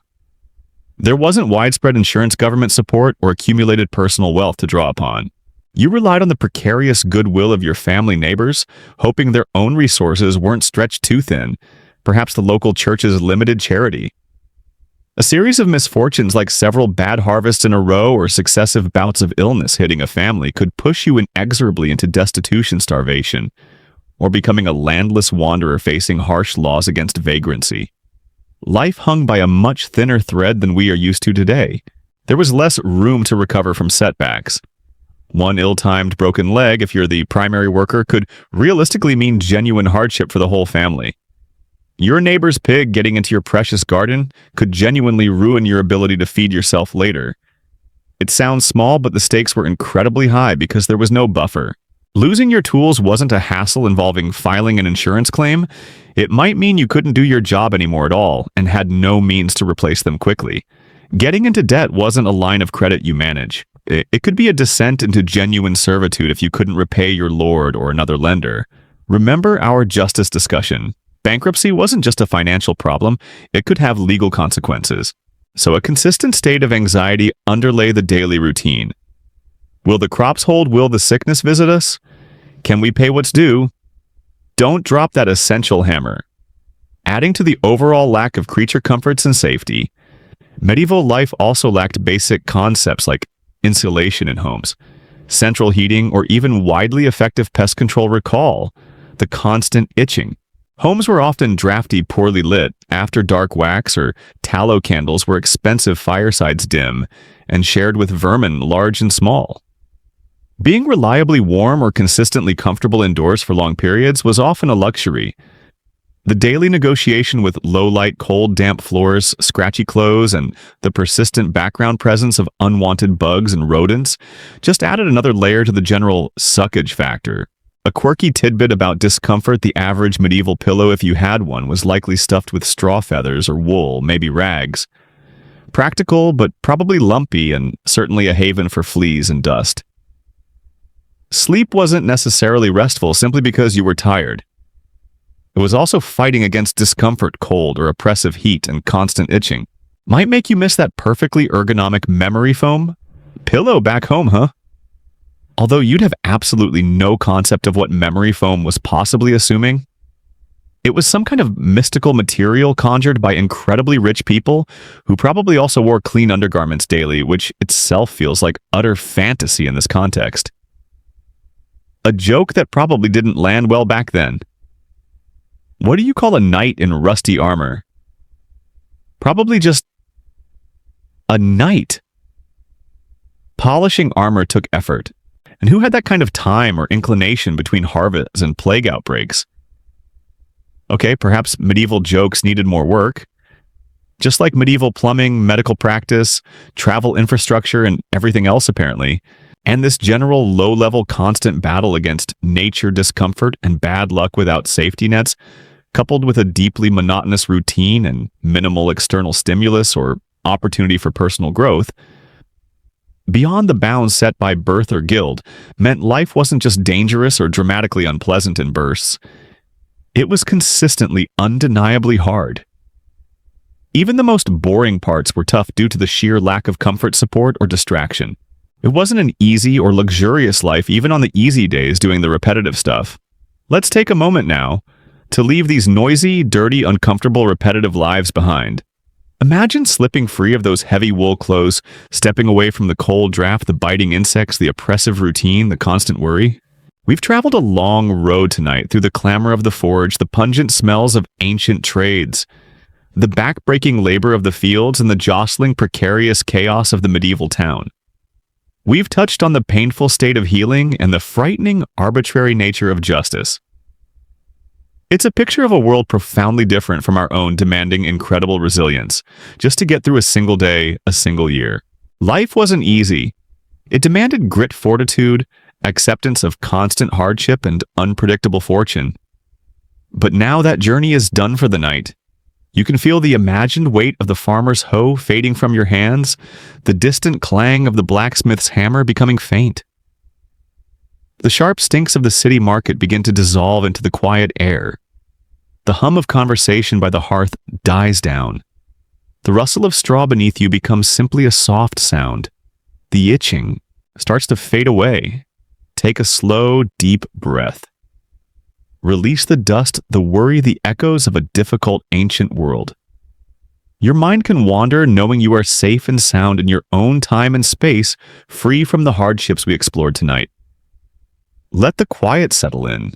There wasn't widespread insurance government support or accumulated personal wealth to draw upon. You relied on the precarious goodwill of your family neighbors, hoping their own resources weren't stretched too thin, perhaps the local church's limited charity. A series of misfortunes like several bad harvests in a row or successive bouts of illness hitting a family could push you inexorably into destitution, starvation, or becoming a landless wanderer facing harsh laws against vagrancy. Life hung by a much thinner thread than we are used to today. There was less room to recover from setbacks. One ill-timed broken leg, if you're the primary worker, could realistically mean genuine hardship for the whole family. Your neighbor's pig getting into your precious garden could genuinely ruin your ability to feed yourself later. It sounds small, but the stakes were incredibly high because there was no buffer. Losing your tools wasn't a hassle involving filing an insurance claim. It might mean you couldn't do your job anymore at all and had no means to replace them quickly. Getting into debt wasn't a line of credit you manage. It could be a descent into genuine servitude if you couldn't repay your lord or another lender. Remember our justice discussion. Bankruptcy wasn't just a financial problem, it could have legal consequences. So a consistent state of anxiety underlay the daily routine. Will the crops hold? Will the sickness visit us? Can we pay what's due? Don't drop that essential hammer. Adding to the overall lack of creature comforts and safety, medieval life also lacked basic concepts like insulation in homes, central heating, or even widely effective pest control. Recall the constant itching. Homes were often drafty, poorly lit. After-dark wax or tallow candles were expensive firesides, dim and shared with vermin large and small. Being reliably warm or consistently comfortable indoors for long periods was often a luxury. The daily negotiation with low-light, cold, damp floors, scratchy clothes, and the persistent background presence of unwanted bugs and rodents just added another layer to the general suckage factor. A quirky tidbit about discomfort: the average medieval pillow, if you had one, was likely stuffed with straw feathers or wool, maybe rags. Practical, but probably lumpy, and certainly a haven for fleas and dust. Sleep wasn't necessarily restful simply because you were tired. It was also fighting against discomfort. Cold or oppressive heat and constant itching might make you miss that perfectly ergonomic memory foam pillow back home, huh? Although you'd have absolutely no concept of what memory foam was possibly assuming. It was some kind of mystical material conjured by incredibly rich people who probably also wore clean undergarments daily, which itself feels like utter fantasy in this context. A joke that probably didn't land well back then. What do you call a knight in rusty armor? Probably just a knight. Polishing armor took effort. And who had that kind of time or inclination between harvests and plague outbreaks? Okay, perhaps medieval jokes needed more work. Just like medieval plumbing, medical practice, travel infrastructure, and everything else apparently. And this general low-level constant battle against nature discomfort and bad luck without safety nets, coupled with a deeply monotonous routine and minimal external stimulus or opportunity for personal growth, beyond the bounds set by birth or guild, meant life wasn't just dangerous or dramatically unpleasant in bursts. It was consistently, undeniably hard. Even the most boring parts were tough due to the sheer lack of comfort, support, or distraction. It wasn't an easy or luxurious life even on the easy days doing the repetitive stuff. Let's take a moment now to leave these noisy, dirty, uncomfortable, repetitive lives behind. Imagine slipping free of those heavy wool clothes, stepping away from the cold draft, the biting insects, the oppressive routine, the constant worry. We've traveled a long road tonight through the clamor of the forge, the pungent smells of ancient trades, the back-breaking labor of the fields, and the jostling, precarious chaos of the medieval town. We've touched on the painful state of healing and the frightening, arbitrary nature of justice. It's a picture of a world profoundly different from our own, demanding incredible resilience, just to get through a single day, a single year. Life wasn't easy. It demanded grit, fortitude, acceptance of constant hardship, and unpredictable fortune. But now that journey is done for the night. You can feel the imagined weight of the farmer's hoe fading from your hands, the distant clang of the blacksmith's hammer becoming faint. The sharp stinks of the city market begin to dissolve into the quiet air. The hum of conversation by the hearth dies down. The rustle of straw beneath you becomes simply a soft sound. The itching starts to fade away. Take a slow, deep breath. Release the dust, the worry, the echoes of a difficult, ancient world. Your mind can wander knowing you are safe and sound in your own time and space, free from the hardships we explored tonight. Let the quiet settle in.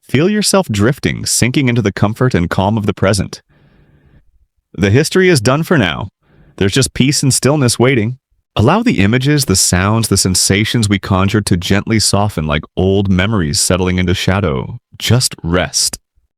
Feel yourself drifting, sinking into the comfort and calm of the present. The history is done for now. There's just peace and stillness waiting. Allow the images, the sounds, the sensations we conjured to gently soften like old memories settling into shadow. Just rest.